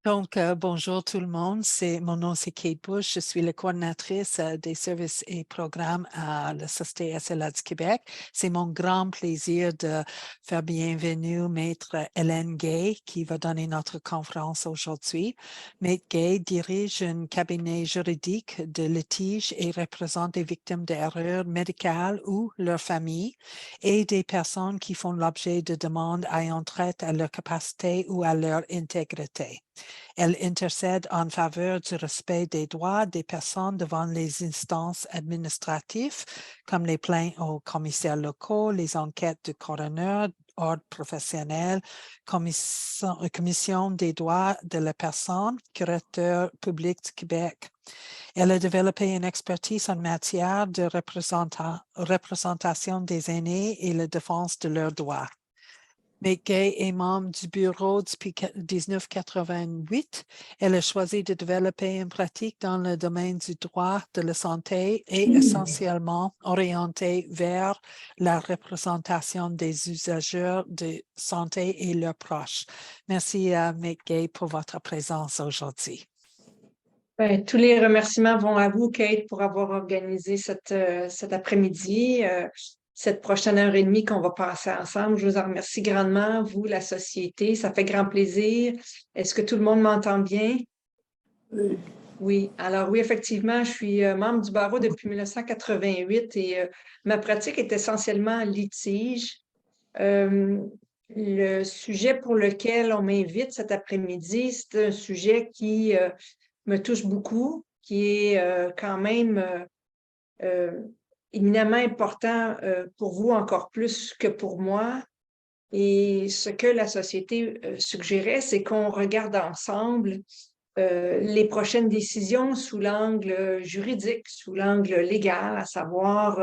Donc, bonjour tout le monde. Mon nom, c'est Kate Bush. Je suis la coordinatrice des services et programmes à la Société SLA du Québec. C'est mon grand plaisir de faire bienvenue Maître Hélène Gay qui va donner notre conférence aujourd'hui. Maître Gay dirige un cabinet juridique de litige et représente des victimes d'erreurs médicales ou leur famille et des personnes qui font l'objet de demandes ayant trait à leur capacité ou à leur intégrité. Elle intercède en faveur du respect des droits des personnes devant les instances administratives, comme les plaintes aux commissaires locaux, les enquêtes du coroner, ordre professionnel, commission des droits de la personne, curateur public du Québec. Elle a développé une expertise en matière de représentation des aînés et la défense de leurs droits. Gay est membre du bureau depuis 1988. Elle a choisi de développer une pratique dans le domaine du droit de la santé et essentiellement orientée vers la représentation des usagers de santé et leurs proches. Merci à Gay pour votre présence aujourd'hui. Ben, tous les remerciements vont à vous, Kate, pour avoir organisé cet après-midi, cette prochaine heure et demie qu'on va passer ensemble. Je vous en remercie grandement, vous, la société. Ça fait grand plaisir. Est-ce que tout le monde m'entend bien? Oui. Oui. Alors oui, effectivement, je suis membre du barreau depuis 1988 et ma pratique est essentiellement en litige. Le sujet pour lequel on m'invite cet après-midi, c'est un sujet qui me touche beaucoup, qui est quand même éminemment important pour vous encore plus que pour moi. Et ce que la société suggérait, c'est qu'on regarde ensemble les prochaines décisions sous l'angle juridique, sous l'angle légal, à savoir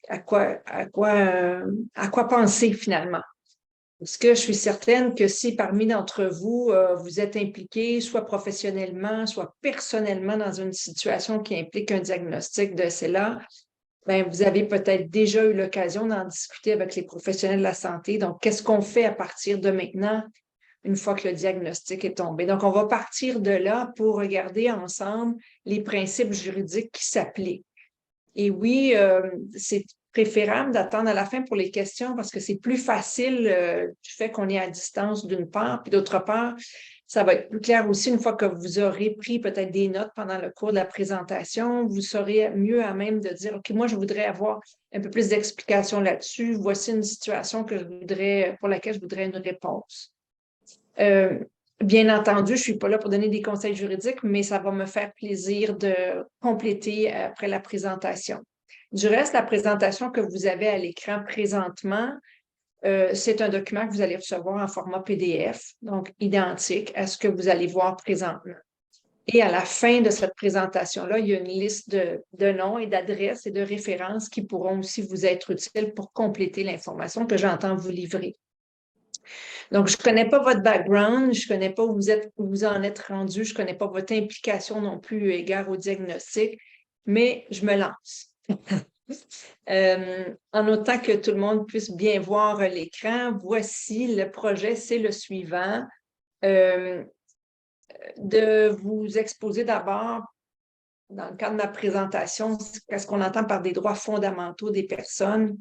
à quoi penser finalement. Parce que je suis certaine que si parmi d'entre vous, vous êtes impliqués, soit professionnellement, soit personnellement dans une situation qui implique un diagnostic de cela, ben, vous avez peut-être déjà eu l'occasion d'en discuter avec les professionnels de la santé. Donc, qu'est-ce qu'on fait à partir de maintenant, une fois que le diagnostic est tombé? Donc, on va partir de là pour regarder ensemble les principes juridiques qui s'appliquent. Et oui, c'est préférable d'attendre à la fin pour les questions parce que c'est plus facile du fait qu'on est à distance d'une part, puis d'autre part, ça va être plus clair aussi une fois que vous aurez pris peut-être des notes pendant le cours de la présentation, vous serez mieux à même de dire, OK, moi, je voudrais avoir un peu plus d'explications là-dessus. Voici une situation pour laquelle je voudrais une réponse. Bien entendu, je ne suis pas là pour donner des conseils juridiques, mais ça va me faire plaisir de compléter après la présentation. Du reste, la présentation que vous avez à l'écran présentement, c'est un document que vous allez recevoir en format PDF, donc identique à ce que vous allez voir présentement. Et à la fin de cette présentation-là, il y a une liste de noms et d'adresses et de références qui pourront aussi vous être utiles pour compléter l'information que j'entends vous livrer. Donc, je ne connais pas votre background, je ne connais pas où vous en êtes rendu, je ne connais pas votre implication non plus égard au diagnostic, mais je me lance. En autant que tout le monde puisse bien voir l'écran, voici le projet, c'est le suivant. De vous exposer d'abord, dans le cadre de ma présentation, qu'est-ce qu'on entend par des droits fondamentaux des personnes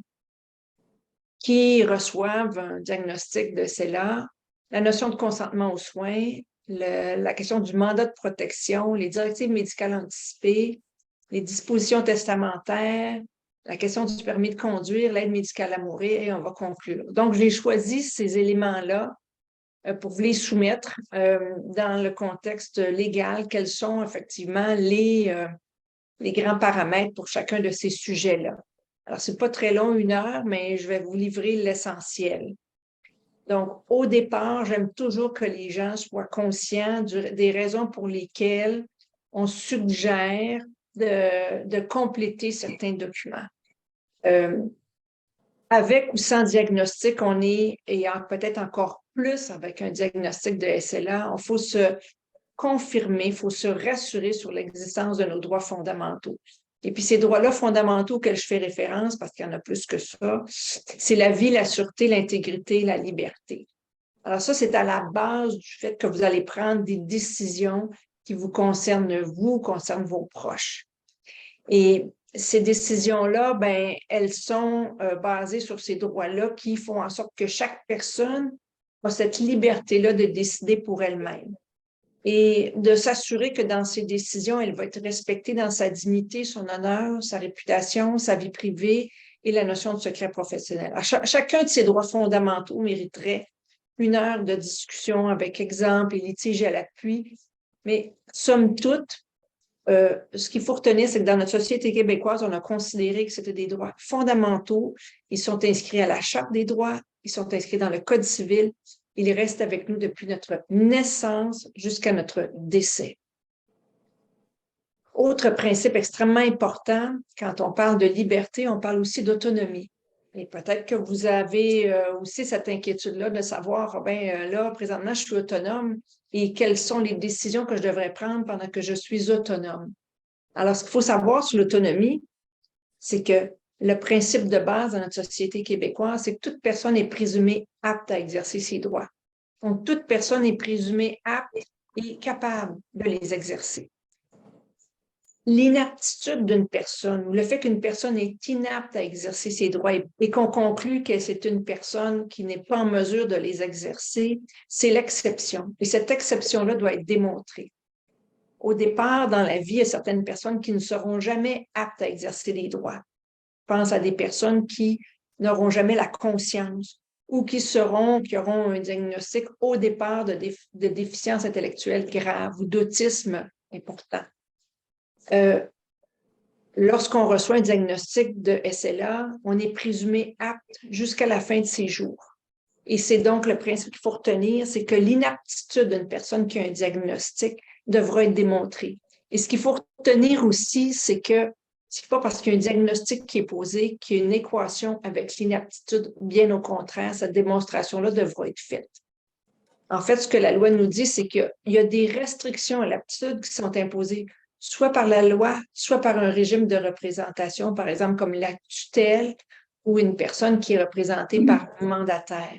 qui reçoivent un diagnostic de CELA, la notion de consentement aux soins, la question du mandat de protection, les directives médicales anticipées, les dispositions testamentaires, la question du permis de conduire, l'aide médicale à mourir, et on va conclure. Donc, j'ai choisi ces éléments-là pour vous les soumettre dans le contexte légal. Quels sont effectivement les grands paramètres pour chacun de ces sujets-là? Alors, ce n'est pas très long, 1 heure, mais je vais vous livrer l'essentiel. Donc, au départ, j'aime toujours que les gens soient conscients des raisons pour lesquelles on suggère de compléter certains documents. Avec ou sans diagnostic, on est, et peut-être encore plus avec un diagnostic de SLA, il faut se confirmer, il faut se rassurer sur l'existence de nos droits fondamentaux. Et puis, ces droits-là fondamentaux auxquels je fais référence, parce qu'il y en a plus que ça, c'est la vie, la sûreté, l'intégrité, la liberté. Alors ça, c'est à la base du fait que vous allez prendre des décisions qui vous concernent vous, concernent vos proches. Et ces décisions-là, ben, elles sont basées sur ces droits-là qui font en sorte que chaque personne a cette liberté-là de décider pour elle-même et de s'assurer que dans ses décisions, elle va être respectée dans sa dignité, son honneur, sa réputation, sa vie privée et la notion de secret professionnel. Chacun de ces droits fondamentaux mériterait 1 heure de discussion avec exemples et litiges à l'appui, mais somme toute, ce qu'il faut retenir, c'est que dans notre société québécoise, on a considéré que c'était des droits fondamentaux. Ils sont inscrits à la Charte des droits, ils sont inscrits dans le Code civil. Ils restent avec nous depuis notre naissance jusqu'à notre décès. Autre principe extrêmement important, quand on parle de liberté, on parle aussi d'autonomie. Et peut-être que vous avez aussi cette inquiétude-là de savoir, là, présentement, je suis autonome et quelles sont les décisions que je devrais prendre pendant que je suis autonome. Alors, ce qu'il faut savoir sur l'autonomie, c'est que le principe de base dans notre société québécoise, c'est que toute personne est présumée apte à exercer ses droits. Donc, toute personne est présumée apte et capable de les exercer. L'inaptitude d'une personne, ou le fait qu'une personne est inapte à exercer ses droits et qu'on conclut que c'est une personne qui n'est pas en mesure de les exercer, c'est l'exception. Et cette exception-là doit être démontrée. Au départ, dans la vie, il y a certaines personnes qui ne seront jamais aptes à exercer les droits. Je pense à des personnes qui n'auront jamais la conscience ou qui auront un diagnostic au départ de déficience intellectuelle grave ou d'autisme important. Lorsqu'on reçoit un diagnostic de SLA, on est présumé apte jusqu'à la fin de ses jours. Et c'est donc le principe qu'il faut retenir, c'est que l'inaptitude d'une personne qui a un diagnostic devra être démontrée. Et ce qu'il faut retenir aussi, c'est que c'est pas parce qu'il y a un diagnostic qui est posé qu'il y a une équation avec l'inaptitude. Bien au contraire, cette démonstration-là devra être faite. En fait, ce que la loi nous dit, c'est qu'il y a des restrictions à l'aptitude qui sont imposées soit par la loi, soit par un régime de représentation, par exemple comme la tutelle ou une personne qui est représentée par un mandataire.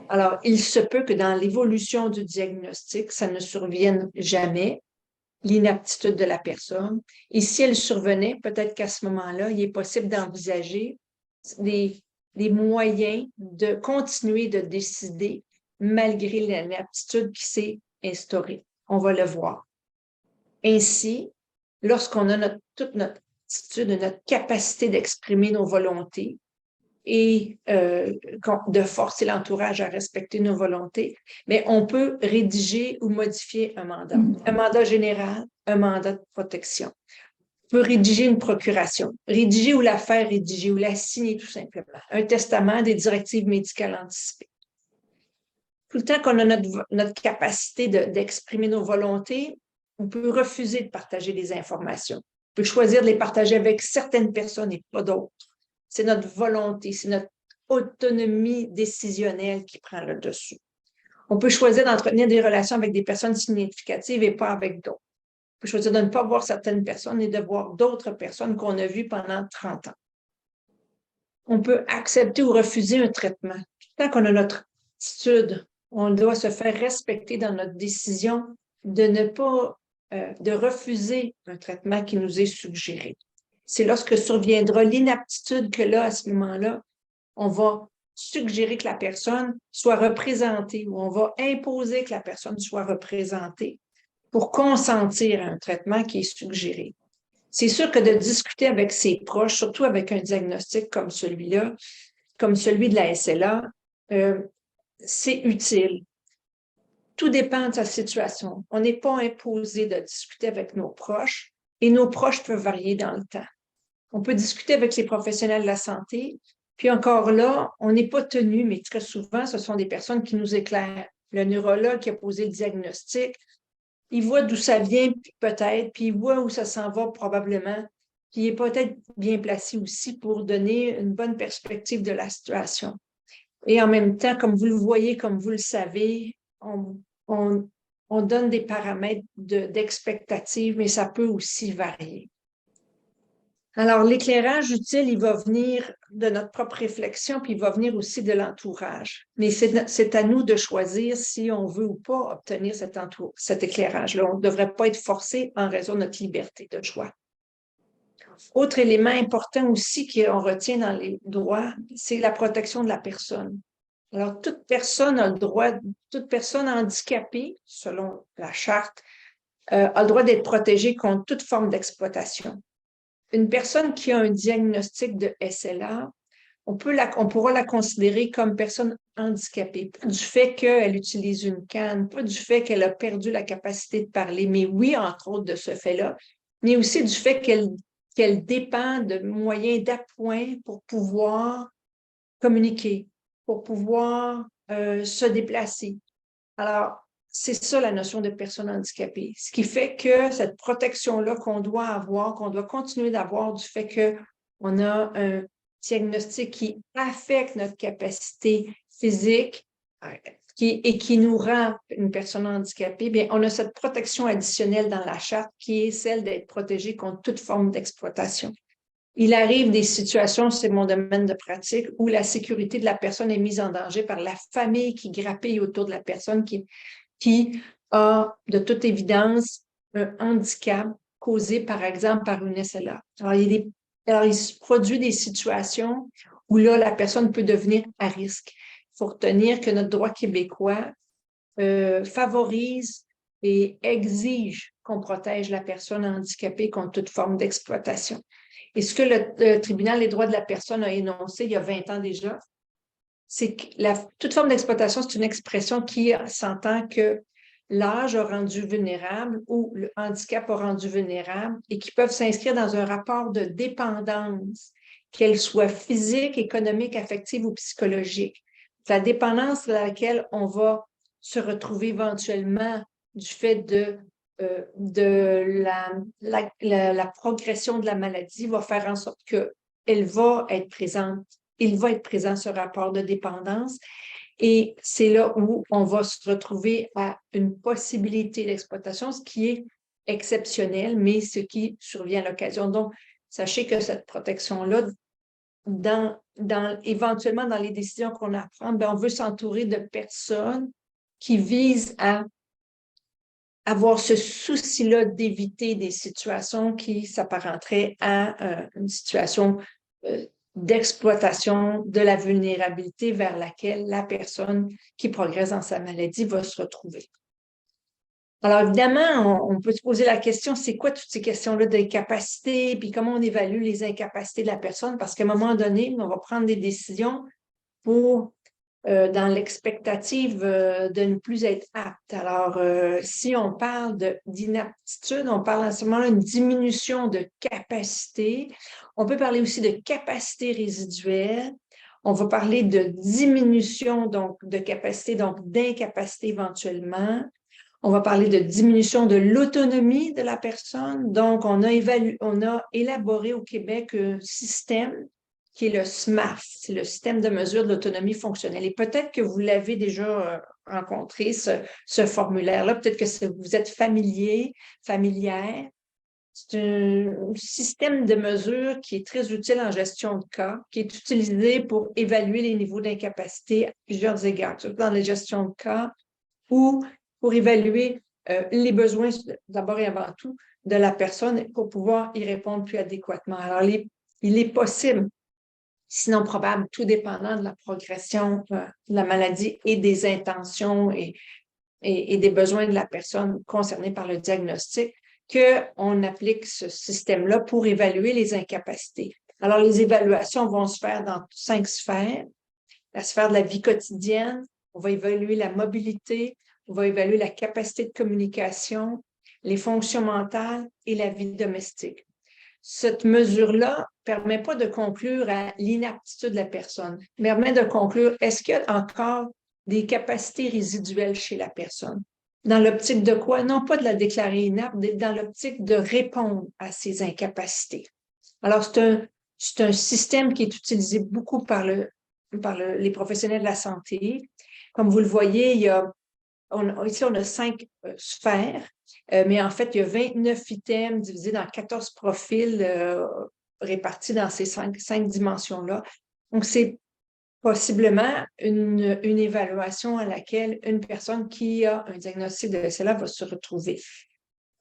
Alors, il se peut que dans l'évolution du diagnostic, ça ne survienne jamais, l'inaptitude de la personne. Et si elle survenait, peut-être qu'à ce moment-là, il est possible d'envisager des moyens de continuer de décider malgré l'inaptitude qui s'est instaurée. On va le voir. Ainsi, lorsqu'on a toute notre attitude, notre capacité d'exprimer nos volontés et de forcer l'entourage à respecter nos volontés, mais on peut rédiger ou modifier un mandat général, un mandat de protection. On peut rédiger une procuration, rédiger ou la faire rédiger ou la signer tout simplement, un testament, des directives médicales anticipées. Tout le temps qu'on a notre capacité d'exprimer nos volontés, on peut refuser de partager des informations. On peut choisir de les partager avec certaines personnes et pas d'autres. C'est notre volonté, c'est notre autonomie décisionnelle qui prend le dessus. On peut choisir d'entretenir des relations avec des personnes significatives et pas avec d'autres. On peut choisir de ne pas voir certaines personnes et de voir d'autres personnes qu'on a vues pendant 30 ans. On peut accepter ou refuser un traitement. Tant qu'on a notre attitude, on doit se faire respecter dans notre décision de ne pas, de refuser un traitement qui nous est suggéré. C'est lorsque surviendra l'inaptitude que là, à ce moment-là, on va suggérer que la personne soit représentée ou on va imposer que la personne soit représentée pour consentir à un traitement qui est suggéré. C'est sûr que de discuter avec ses proches, surtout avec un diagnostic comme celui-là, comme celui de la SLA, c'est utile. Tout dépend de sa situation. On n'est pas imposé de discuter avec nos proches et nos proches peuvent varier dans le temps. On peut discuter avec les professionnels de la santé, puis encore là, on n'est pas tenu, mais très souvent, ce sont des personnes qui nous éclairent. Le neurologue qui a posé le diagnostic, il voit d'où ça vient, peut-être, puis il voit où ça s'en va probablement, puis il est peut-être bien placé aussi pour donner une bonne perspective de la situation. Et en même temps, comme vous le voyez, comme vous le savez, on donne des paramètres d'expectative, mais ça peut aussi varier. Alors, l'éclairage utile, il va venir de notre propre réflexion, puis il va venir aussi de l'entourage. Mais c'est à nous de choisir si on veut ou pas obtenir cet éclairage-là. On ne devrait pas être forcé en raison de notre liberté de choix. Autre élément important aussi qu'on retient dans les droits, c'est la protection de la personne. Alors, toute personne a le droit, toute personne handicapée, selon la charte, a le droit d'être protégée contre toute forme d'exploitation. Une personne qui a un diagnostic de SLA, on pourra la considérer comme personne handicapée, pas du fait qu'elle utilise une canne, pas du fait qu'elle a perdu la capacité de parler, mais oui, entre autres, de ce fait-là, mais aussi du fait qu'elle dépend de moyens d'appoint pour pouvoir communiquer, pour pouvoir se déplacer. Alors, c'est ça la notion de personne handicapée. Ce qui fait que cette protection-là qu'on doit avoir, qu'on doit continuer d'avoir du fait qu'on a un diagnostic qui affecte notre capacité physique et qui nous rend une personne handicapée, bien, on a cette protection additionnelle dans la charte qui est celle d'être protégé contre toute forme d'exploitation. Il arrive des situations, c'est mon domaine de pratique, où la sécurité de la personne est mise en danger par la famille qui grappille autour de la personne qui a de toute évidence un handicap causé, par exemple, par une SLA. Alors, il se produit des situations où là, la personne peut devenir à risque. Il faut retenir que notre droit québécois favorise et exige qu'on protège la personne handicapée contre toute forme d'exploitation. Et ce que le tribunal des droits de la personne a énoncé il y a 20 ans déjà, c'est que toute forme d'exploitation, c'est une expression qui s'entend que l'âge a rendu vulnérable ou le handicap a rendu vulnérable et qui peuvent s'inscrire dans un rapport de dépendance, qu'elle soit physique, économique, affective ou psychologique. La dépendance à laquelle on va se retrouver éventuellement du fait de la progression de la maladie va faire en sorte qu'elle va être présente. Il va être présent ce rapport de dépendance et c'est là où on va se retrouver à une possibilité d'exploitation, ce qui est exceptionnel, mais ce qui survient à l'occasion. Donc, sachez que cette protection-là, éventuellement dans les décisions qu'on a à prendre, bien, on veut s'entourer de personnes qui visent à avoir ce souci-là d'éviter des situations qui s'apparenteraient à une situation d'exploitation de la vulnérabilité vers laquelle la personne qui progresse dans sa maladie va se retrouver. Alors, évidemment, on peut se poser la question, c'est quoi toutes ces questions-là d'incapacité, puis comment on évalue les incapacités de la personne, parce qu'à un moment donné, on va prendre des décisions pour dans l'expectative de ne plus être apte. Alors, si on parle d'inaptitude, on parle à ce moment-là d'une diminution de capacité. On peut parler aussi de capacité résiduelle. On va parler de diminution donc, de capacité, donc d'incapacité éventuellement. On va parler de diminution de l'autonomie de la personne. Donc, on a élaboré au Québec un système qui est le SMART, c'est le système de mesure de l'autonomie fonctionnelle. Et peut-être que vous l'avez déjà rencontré, ce formulaire-là, peut-être que vous êtes familière. C'est un système de mesure qui est très utile en gestion de cas, qui est utilisé pour évaluer les niveaux d'incapacité à plusieurs égards, surtout dans la gestion de cas ou pour évaluer les besoins, d'abord et avant tout, de la personne pour pouvoir y répondre plus adéquatement. Alors, il est possible, sinon probable, tout dépendant de la progression de la maladie et des intentions et des besoins de la personne concernée par le diagnostic, qu'on applique ce système-là pour évaluer les incapacités. Alors, les évaluations vont se faire dans 5 sphères. La sphère de la vie quotidienne, on va évaluer la mobilité, on va évaluer la capacité de communication, les fonctions mentales et la vie domestique. Cette mesure-là ne permet pas de conclure à l'inaptitude de la personne, mais permet de conclure est-ce qu'il y a encore des capacités résiduelles chez la personne. Dans l'optique de quoi? Non pas de la déclarer inapte, mais dans l'optique de répondre à ces incapacités. Alors, c'est un système qui est utilisé beaucoup par les professionnels de la santé. Comme vous le voyez, ici, on a 5 sphères, mais en fait, il y a 29 items divisés dans 14 profils répartis dans ces cinq dimensions-là. Donc, c'est possiblement une évaluation à laquelle une personne qui a un diagnostic de SLA va se retrouver.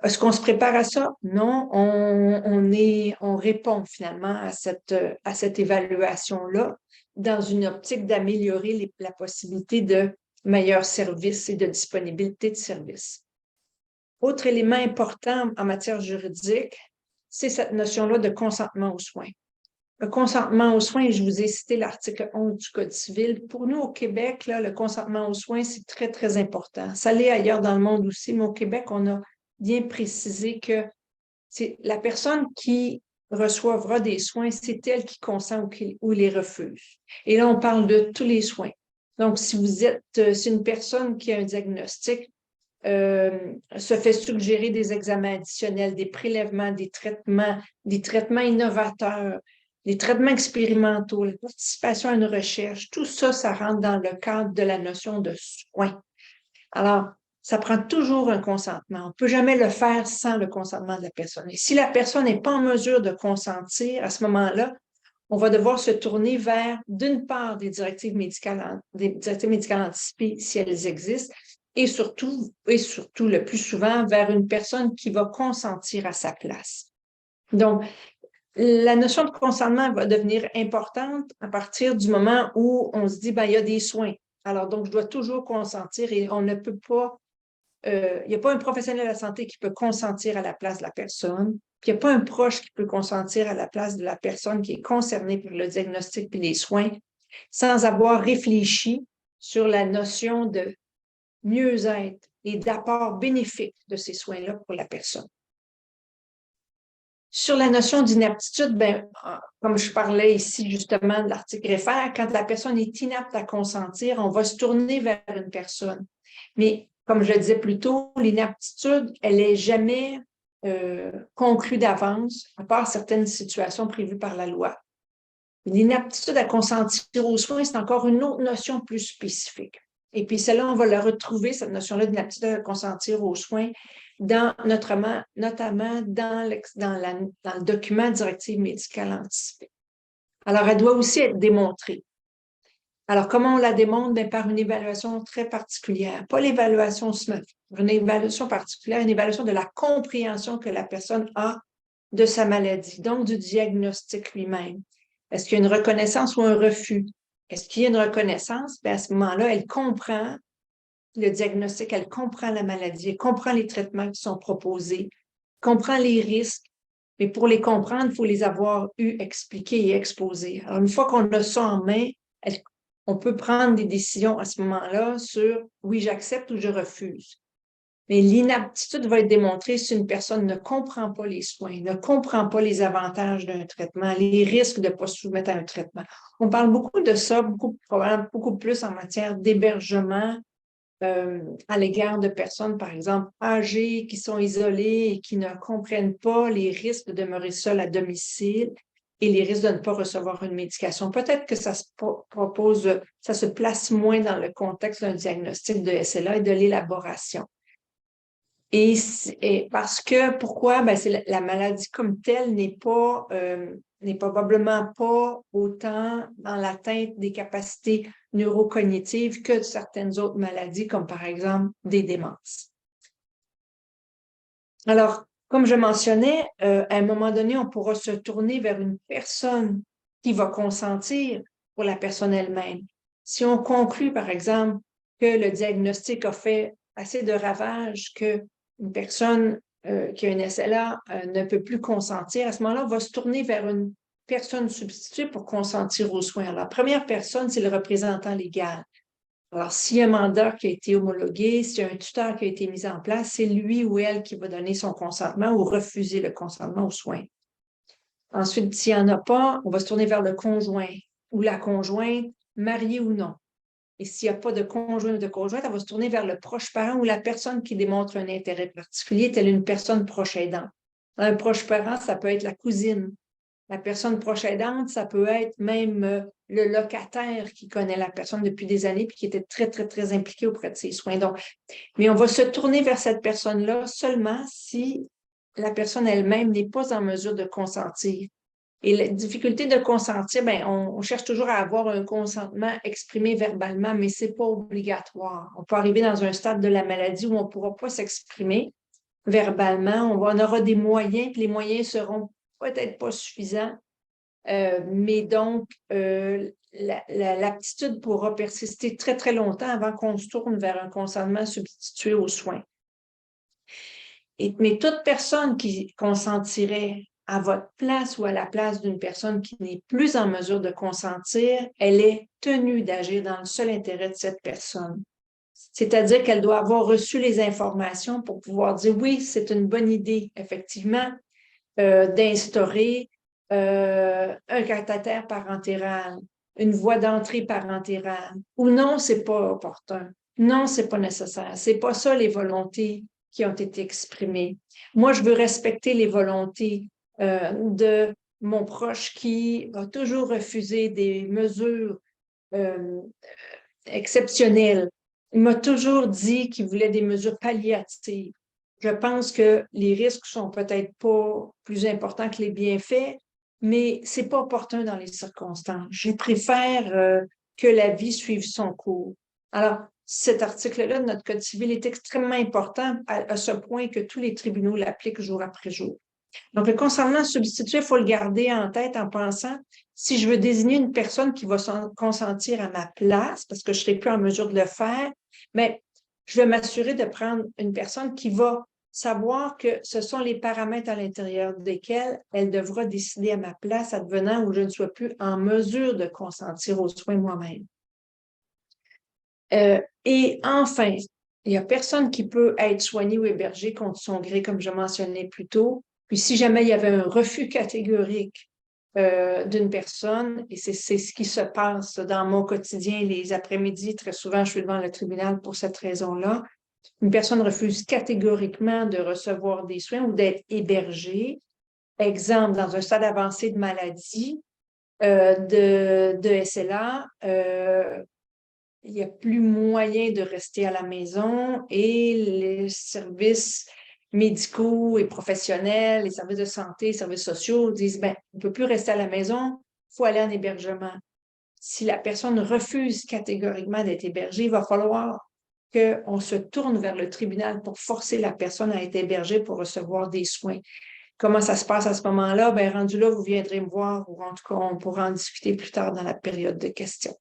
Est-ce qu'on se prépare à ça? Non, on répond finalement à cette évaluation-là dans une optique d'améliorer la possibilité de meilleurs services et de disponibilité de services. Autre élément important en matière juridique, c'est cette notion-là de consentement aux soins. Le consentement aux soins, je vous ai cité l'article 11 du Code civil. Pour nous, au Québec, là, le consentement aux soins, c'est très, très important. Ça l'est ailleurs dans le monde aussi, mais au Québec, on a bien précisé que c'est la personne qui recevra des soins, c'est elle qui consent ou les refuse. Et là, on parle de tous les soins. Donc, si vous êtes, c'est une personne qui a un diagnostic, se fait suggérer des examens additionnels, des prélèvements, des traitements innovateurs, des traitements expérimentaux, la participation à une recherche, tout ça, ça rentre dans le cadre de la notion de soins. Alors, ça prend toujours un consentement. On ne peut jamais le faire sans le consentement de la personne. Et si la personne n'est pas en mesure de consentir, à ce moment-là, on va devoir se tourner vers, d'une part, des directives médicales anticipées, si elles existent, et surtout, le plus souvent, vers une personne qui va consentir à sa place. Donc, la notion de consentement va devenir importante à partir du moment où on se dit, ben, il y a des soins. Alors, donc, je dois toujours consentir et on ne peut pas, il n'y a pas un professionnel de la santé qui peut consentir à la place de la personne, puis il n'y a pas un proche qui peut consentir à la place de la personne qui est concernée par le diagnostic et les soins sans avoir réfléchi sur la notion de mieux-être et d'apport bénéfique de ces soins-là pour la personne. Sur la notion d'inaptitude, ben, comme je parlais ici justement de l'article réfère, quand la personne est inapte à consentir, on va se tourner vers une personne. Mais comme je le disais plus tôt, l'inaptitude, elle n'est jamais conclue d'avance, à part certaines situations prévues par la loi. L'inaptitude à consentir aux soins, c'est encore une autre notion plus spécifique. Et puis celle-là, on va la retrouver, cette notion-là d'inaptitude à consentir aux soins, notamment dans le document directive médicale anticipée. Alors, elle doit aussi être démontrée. Alors, comment on la démontre? Bien, par une évaluation très particulière. Pas l'évaluation SMART, une évaluation particulière, une évaluation de la compréhension que la personne a de sa maladie, donc du diagnostic lui-même. Est-ce qu'il y a une reconnaissance ou un refus? Est-ce qu'il y a une reconnaissance? Bien, à ce moment-là, elle comprend le diagnostic, elle comprend la maladie, elle comprend les traitements qui sont proposés, comprend les risques, mais pour les comprendre, il faut les avoir expliqués et exposés. Alors, une fois qu'on a ça en main, on peut prendre des décisions à ce moment-là sur oui, j'accepte ou je refuse. Mais l'inaptitude va être démontrée si une personne ne comprend pas les soins, ne comprend pas les avantages d'un traitement, les risques de ne pas se soumettre à un traitement. On parle beaucoup de ça, probablement beaucoup plus en matière d'hébergement, à l'égard de personnes, par exemple, âgées, qui sont isolées et qui ne comprennent pas les risques de demeurer seules à domicile et les risques de ne pas recevoir une médication. Peut-être que ça se place moins dans le contexte d'un diagnostic de SLA et de l'élaboration. Et pourquoi? Ben, c'est la maladie comme telle n'est probablement pas autant dans l'atteinte des capacités neurocognitives que certaines autres maladies, comme par exemple des démences. Alors, comme je mentionnais, à un moment donné, on pourra se tourner vers une personne qui va consentir pour la personne elle-même. Si on conclut, par exemple, que le diagnostic a fait assez de ravages que une personne qui a une SLA ne peut plus consentir, à ce moment-là, on va se tourner vers une personne substituée pour consentir aux soins. Alors, la première personne, c'est le représentant légal. Alors, s'il y a un mandat qui a été homologué, s'il y a un tuteur qui a été mis en place, c'est lui ou elle qui va donner son consentement ou refuser le consentement aux soins. Ensuite, s'il n'y en a pas, on va se tourner vers le conjoint ou la conjointe, mariée ou non. Et s'il n'y a pas de conjoint ou de conjointe, on va se tourner vers le proche parent ou la personne qui démontre un intérêt particulier, telle une personne proche aidante. Un proche parent, ça peut être la cousine. La personne proche aidante, ça peut être même le locataire qui connaît la personne depuis des années et qui était très, très, très impliqué auprès de ses soins. Donc, mais on va se tourner vers cette personne-là seulement si la personne elle-même n'est pas en mesure de consentir. Et la difficulté de consentir, ben, on cherche toujours à avoir un consentement exprimé verbalement, mais ce n'est pas obligatoire. On peut arriver dans un stade de la maladie où on ne pourra pas s'exprimer verbalement. On aura des moyens, puis les moyens seront peut-être pas suffisants. Mais donc, l'aptitude pourra persister très, très longtemps avant qu'on se tourne vers un consentement substitué aux soins. Mais toute personne qui consentirait à votre place ou à la place d'une personne qui n'est plus en mesure de consentir, elle est tenue d'agir dans le seul intérêt de cette personne. C'est-à-dire qu'elle doit avoir reçu les informations pour pouvoir dire oui, c'est une bonne idée, effectivement, d'instaurer un catéter parentéral, une voie d'entrée parentérale, ou non, c'est pas opportun. Non, c'est pas nécessaire. C'est pas ça les volontés qui ont été exprimées. Moi, je veux respecter les volontés de mon proche qui a toujours refusé des mesures exceptionnelles. Il m'a toujours dit qu'il voulait des mesures palliatives. Je pense que les risques sont peut-être pas plus importants que les bienfaits, mais c'est pas opportun dans les circonstances. Je préfère que la vie suive son cours. Alors, cet article-là de notre Code civil est extrêmement important à ce point que tous les tribunaux l'appliquent jour après jour. Donc, le consentement substitué, il faut le garder en tête en pensant, si je veux désigner une personne qui va consentir à ma place, parce que je ne serai plus en mesure de le faire, mais je vais m'assurer de prendre une personne qui va savoir que ce sont les paramètres à l'intérieur desquels elle devra décider à ma place, advenant où je ne sois plus en mesure de consentir aux soins moi-même. Et enfin, il n'y a personne qui peut être soigné ou hébergé contre son gré, comme je mentionnais plus tôt. Puis si jamais il y avait un refus catégorique d'une personne, et c'est ce qui se passe dans mon quotidien les après-midi, très souvent je suis devant le tribunal pour cette raison-là, une personne refuse catégoriquement de recevoir des soins ou d'être hébergée, exemple, dans un stade avancé de maladie, de SLA, il n'y a plus moyen de rester à la maison et les services médicaux et professionnels, les services de santé, les services sociaux disent, ben, on ne peut plus rester à la maison, il faut aller en hébergement. Si la personne refuse catégoriquement d'être hébergée, il va falloir qu'on se tourne vers le tribunal pour forcer la personne à être hébergée pour recevoir des soins. Comment ça se passe à ce moment-là? Ben, rendu là, vous viendrez me voir ou en tout cas, on pourra en discuter plus tard dans la période de questions.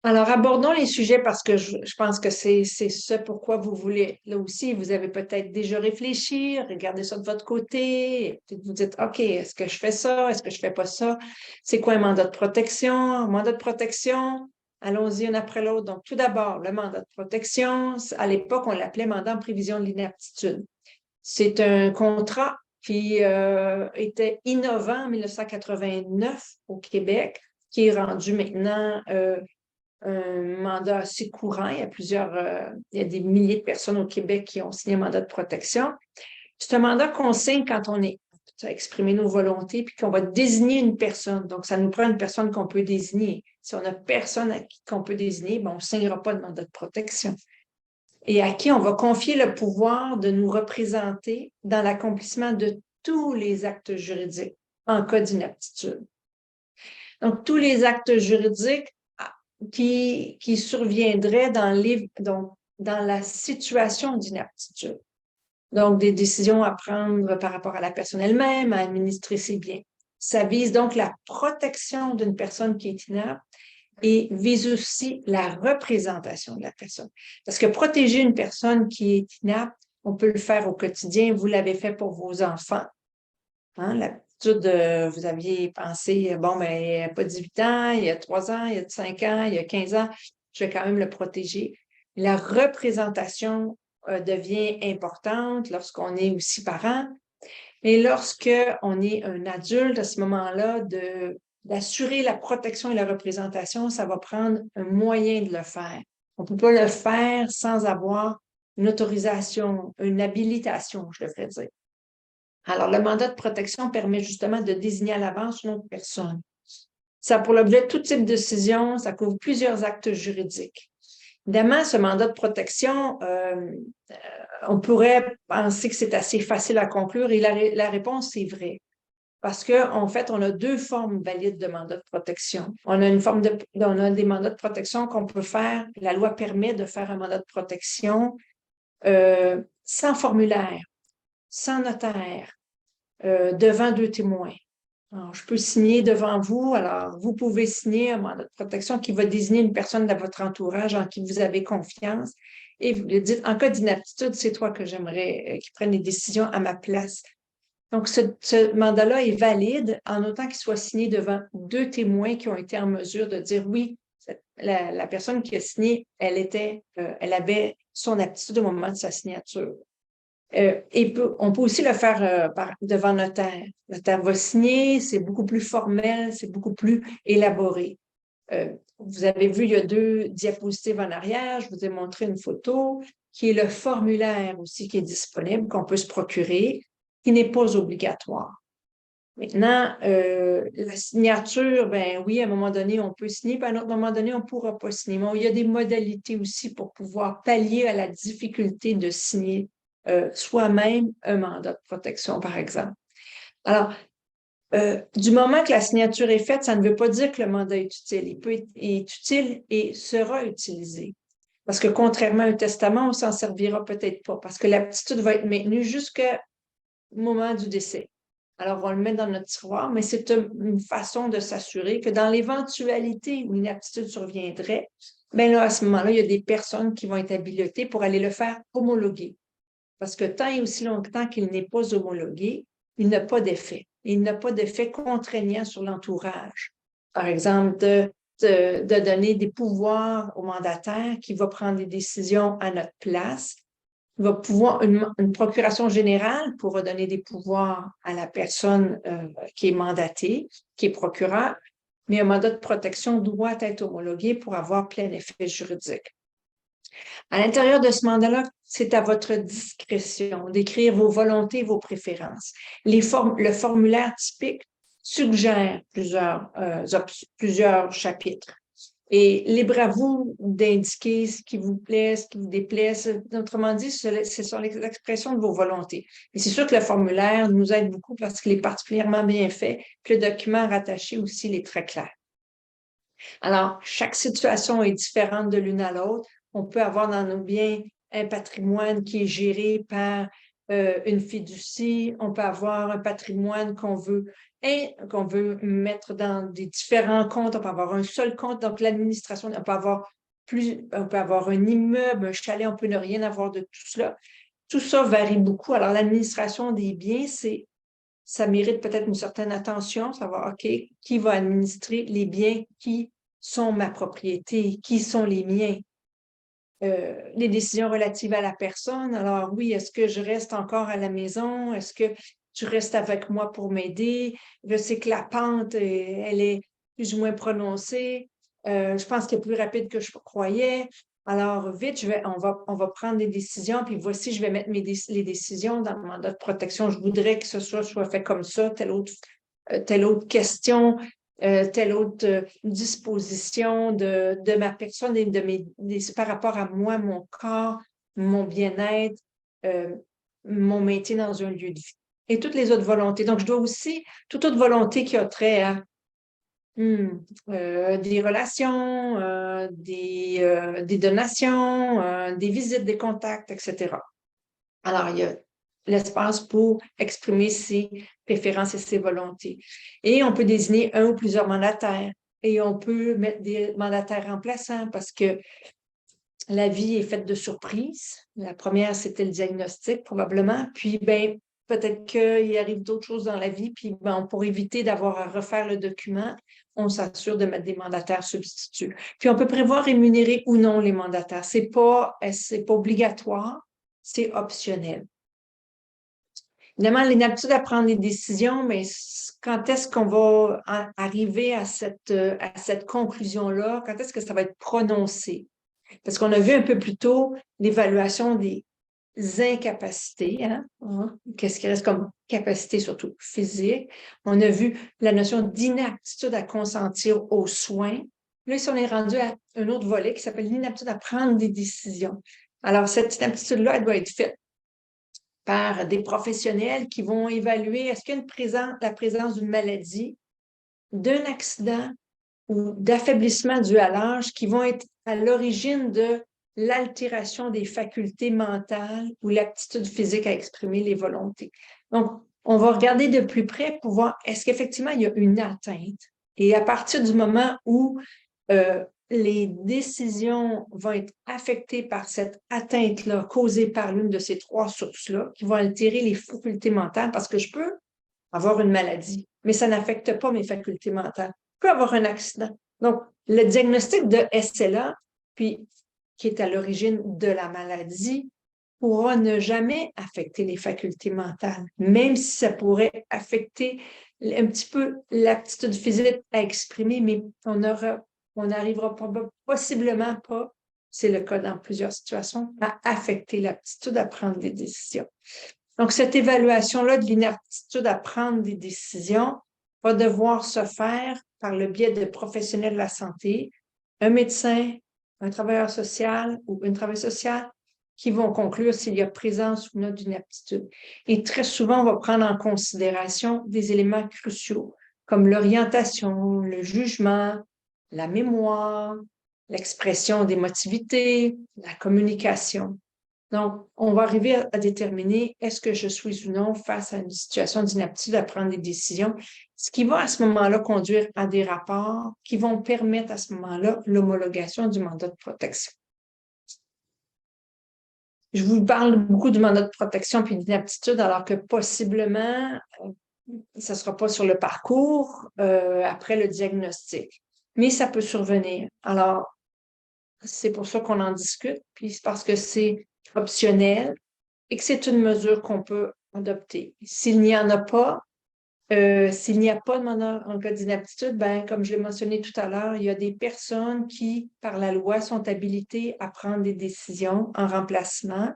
Alors, abordons les sujets parce que je pense que c'est ce pourquoi vous voulez. Là aussi, vous avez peut-être déjà réfléchi, regardez ça de votre côté, peut-être vous dites, OK, est-ce que je fais ça? Est-ce que je fais pas ça? C'est quoi un mandat de protection? Un mandat de protection, allons-y un après l'autre. Donc, tout d'abord, le mandat de protection, à l'époque, on l'appelait mandat en prévision de l'inaptitude. C'est un contrat qui était innovant en 1989 au Québec, qui est rendu maintenant un mandat assez courant. Il y a des milliers de personnes au Québec qui ont signé un mandat de protection. C'est un mandat qu'on signe quand on est apte à exprimer nos volontés puis qu'on va désigner une personne. Donc, ça nous prend une personne qu'on peut désigner. Si on n'a personne qu'on peut désigner, ben, on ne signera pas de mandat de protection. Et à qui on va confier le pouvoir de nous représenter dans l'accomplissement de tous les actes juridiques en cas d'inaptitude. Donc, tous les actes juridiques qui surviendraient dans la situation d'inaptitude. Donc, des décisions à prendre par rapport à la personne elle-même, à administrer ses biens. Ça vise donc la protection d'une personne qui est inapte et vise aussi la représentation de la personne. Parce que protéger une personne qui est inapte, on peut le faire au quotidien. Vous l'avez fait pour vos enfants. Hein, vous aviez pensé, bon, ben, il n'y a pas 18 ans, il y a 3 ans, il y a 5 ans, il y a 15 ans, je vais quand même le protéger. La représentation devient importante lorsqu'on est aussi parent. Mais lorsqu'on est un adulte, à ce moment-là, d'assurer la protection et la représentation, ça va prendre un moyen de le faire. On ne peut pas le faire sans avoir une autorisation, une habilitation, je devrais dire. Alors, le mandat de protection permet justement de désigner à l'avance une autre personne. Ça a pour l'objet tout type de décision, ça couvre plusieurs actes juridiques. Évidemment, ce mandat de protection, on pourrait penser que c'est assez facile à conclure et la réponse est vraie. Parce qu'en fait, on a deux formes valides de mandat de protection. On a des mandats de protection qu'on peut faire. La loi permet de faire un mandat de protection sans formulaire, sans notaire, devant deux témoins. Alors, je peux signer devant vous. Alors, vous pouvez signer un mandat de protection qui va désigner une personne de votre entourage en qui vous avez confiance. Et vous lui dites, en cas d'inaptitude, c'est toi que j'aimerais qu'il prenne les décisions à ma place. Donc, ce mandat-là est valide en autant qu'il soit signé devant deux témoins qui ont été en mesure de dire oui, la personne qui a signé, elle avait son aptitude au moment de sa signature. Et on peut aussi le faire devant notaire. Le notaire va signer, c'est beaucoup plus formel, c'est beaucoup plus élaboré. Vous avez vu, il y a deux diapositives en arrière. Je vous ai montré une photo qui est le formulaire aussi qui est disponible, qu'on peut se procurer, qui n'est pas obligatoire. Maintenant, la signature, ben oui, à un moment donné, on peut signer, puis à un autre moment donné, on ne pourra pas signer. Mais il y a des modalités aussi pour pouvoir pallier à la difficulté de signer soi-même un mandat de protection, par exemple. Alors, du moment que la signature est faite, ça ne veut pas dire que le mandat est utile. Il est utile et sera utilisé. Parce que contrairement à un testament, on ne s'en servira peut-être pas, parce que l'aptitude va être maintenue jusqu'au moment du décès. Alors, on va le mettre dans notre tiroir, mais c'est une façon de s'assurer que dans l'éventualité où une aptitude surviendrait, bien là, à ce moment-là, il y a des personnes qui vont être habilitées pour aller le faire homologuer. Parce que tant et aussi longtemps qu'il n'est pas homologué, il n'a pas d'effet. Il n'a pas d'effet contraignant sur l'entourage. Par exemple, de donner des pouvoirs au mandataire qui va prendre des décisions à notre place. Il va pouvoir une procuration générale pour donner des pouvoirs à la personne qui est mandatée, qui est procureur, mais un mandat de protection doit être homologué pour avoir plein effet juridique. À l'intérieur de ce mandat-là, c'est à votre discrétion d'écrire vos volontés et vos préférences. Le formulaire typique suggère plusieurs chapitres. Et libre à vous d'indiquer ce qui vous plaît, ce qui vous déplaît. Autrement dit, ce sont les expressions de vos volontés. Et c'est sûr que le formulaire nous aide beaucoup parce qu'il est particulièrement bien fait, puis le document rattaché aussi, il est très clair. Alors, chaque situation est différente de l'une à l'autre. On peut avoir dans nos biens un patrimoine qui est géré par une fiducie. On peut avoir un patrimoine qu'on veut mettre dans des différents comptes. On peut avoir un seul compte. Donc, l'administration, on peut avoir un immeuble, un chalet, on peut ne rien avoir de tout cela. Tout ça varie beaucoup. Alors, l'administration des biens, ça mérite peut-être une certaine attention, savoir, OK, qui va administrer les biens qui sont ma propriété, qui sont les miens. Les décisions relatives à la personne. Alors oui, est-ce que je reste encore à la maison? Est-ce que tu restes avec moi pour m'aider? Je sais que la pente, elle est plus ou moins prononcée. Je pense qu'elle est plus rapide que je croyais. Alors, vite, on va prendre des décisions, puis voici, je vais mettre les décisions dans le mandat de protection. Je voudrais que ce soit fait comme ça, telle autre question, telle autre disposition de ma personne et par rapport à moi, mon corps, mon bien-être, mon maintien dans un lieu de vie. Et toutes les autres volontés. Donc, je dois aussi, toute autre volonté qui a trait à des relations, des donations, des visites, des contacts, etc. Alors, il y a l'espace pour exprimer ses préférences et ses volontés. Et on peut désigner un ou plusieurs mandataires. Et on peut mettre des mandataires remplaçants parce que la vie est faite de surprises. La première, c'était le diagnostic, probablement. Puis, ben, peut-être qu'il arrive d'autres choses dans la vie. Puis, ben, pour éviter d'avoir à refaire le document, on s'assure de mettre des mandataires substituts. Puis, on peut prévoir rémunérer ou non les mandataires. C'est pas obligatoire, c'est optionnel. Évidemment, l'inaptitude à prendre des décisions, mais quand est-ce qu'on va arriver à cette conclusion-là? Quand est-ce que ça va être prononcé? Parce qu'on a vu un peu plus tôt l'évaluation des incapacités, hein? Qu'est-ce qui reste comme capacité, surtout physique. On a vu la notion d'inaptitude à consentir aux soins. Là, ici, on est rendu à un autre volet qui s'appelle l'inaptitude à prendre des décisions. Alors, cette inaptitude-là, elle doit être faite par des professionnels qui vont évaluer est-ce qu'il y a la présence d'une maladie, d'un accident ou d'affaiblissement dû à l'âge qui vont être à l'origine de l'altération des facultés mentales ou l'aptitude physique à exprimer les volontés. Donc, on va regarder de plus près pour voir est-ce qu'effectivement il y a une atteinte. Et à partir du moment où les décisions vont être affectées par cette atteinte-là, causée par l'une de ces trois sources-là, qui vont altérer les facultés mentales, parce que je peux avoir une maladie, mais ça n'affecte pas mes facultés mentales. Je peux avoir un accident. Donc, le diagnostic de SLA, puis qui est à l'origine de la maladie, pourra ne jamais affecter les facultés mentales, même si ça pourrait affecter un petit peu l'aptitude physique à exprimer, mais on n'arrivera possiblement pas, c'est le cas dans plusieurs situations, à affecter l'aptitude à prendre des décisions. Donc, cette évaluation-là de l'inaptitude à prendre des décisions va devoir se faire par le biais de professionnels de la santé, un médecin, un travailleur social ou une travailleuse sociale qui vont conclure s'il y a présence ou non d'une aptitude. Et très souvent, on va prendre en considération des éléments cruciaux comme l'orientation, le jugement, la mémoire, l'expression d'émotivité, la communication. Donc, on va arriver à déterminer est-ce que je suis ou non face à une situation d'inaptitude à prendre des décisions, ce qui va à ce moment-là conduire à des rapports qui vont permettre à ce moment-là l'homologation du mandat de protection. Je vous parle beaucoup du mandat de protection puis d'inaptitude, alors que possiblement, ça ne sera pas sur le parcours après le diagnostic, mais ça peut survenir. Alors, c'est pour ça qu'on en discute, puis c'est parce que c'est optionnel et que c'est une mesure qu'on peut adopter. S'il n'y en a pas, s'il n'y a pas de mandat en cas d'inaptitude, ben, comme je l'ai mentionné tout à l'heure, il y a des personnes qui, par la loi, sont habilitées à prendre des décisions en remplacement.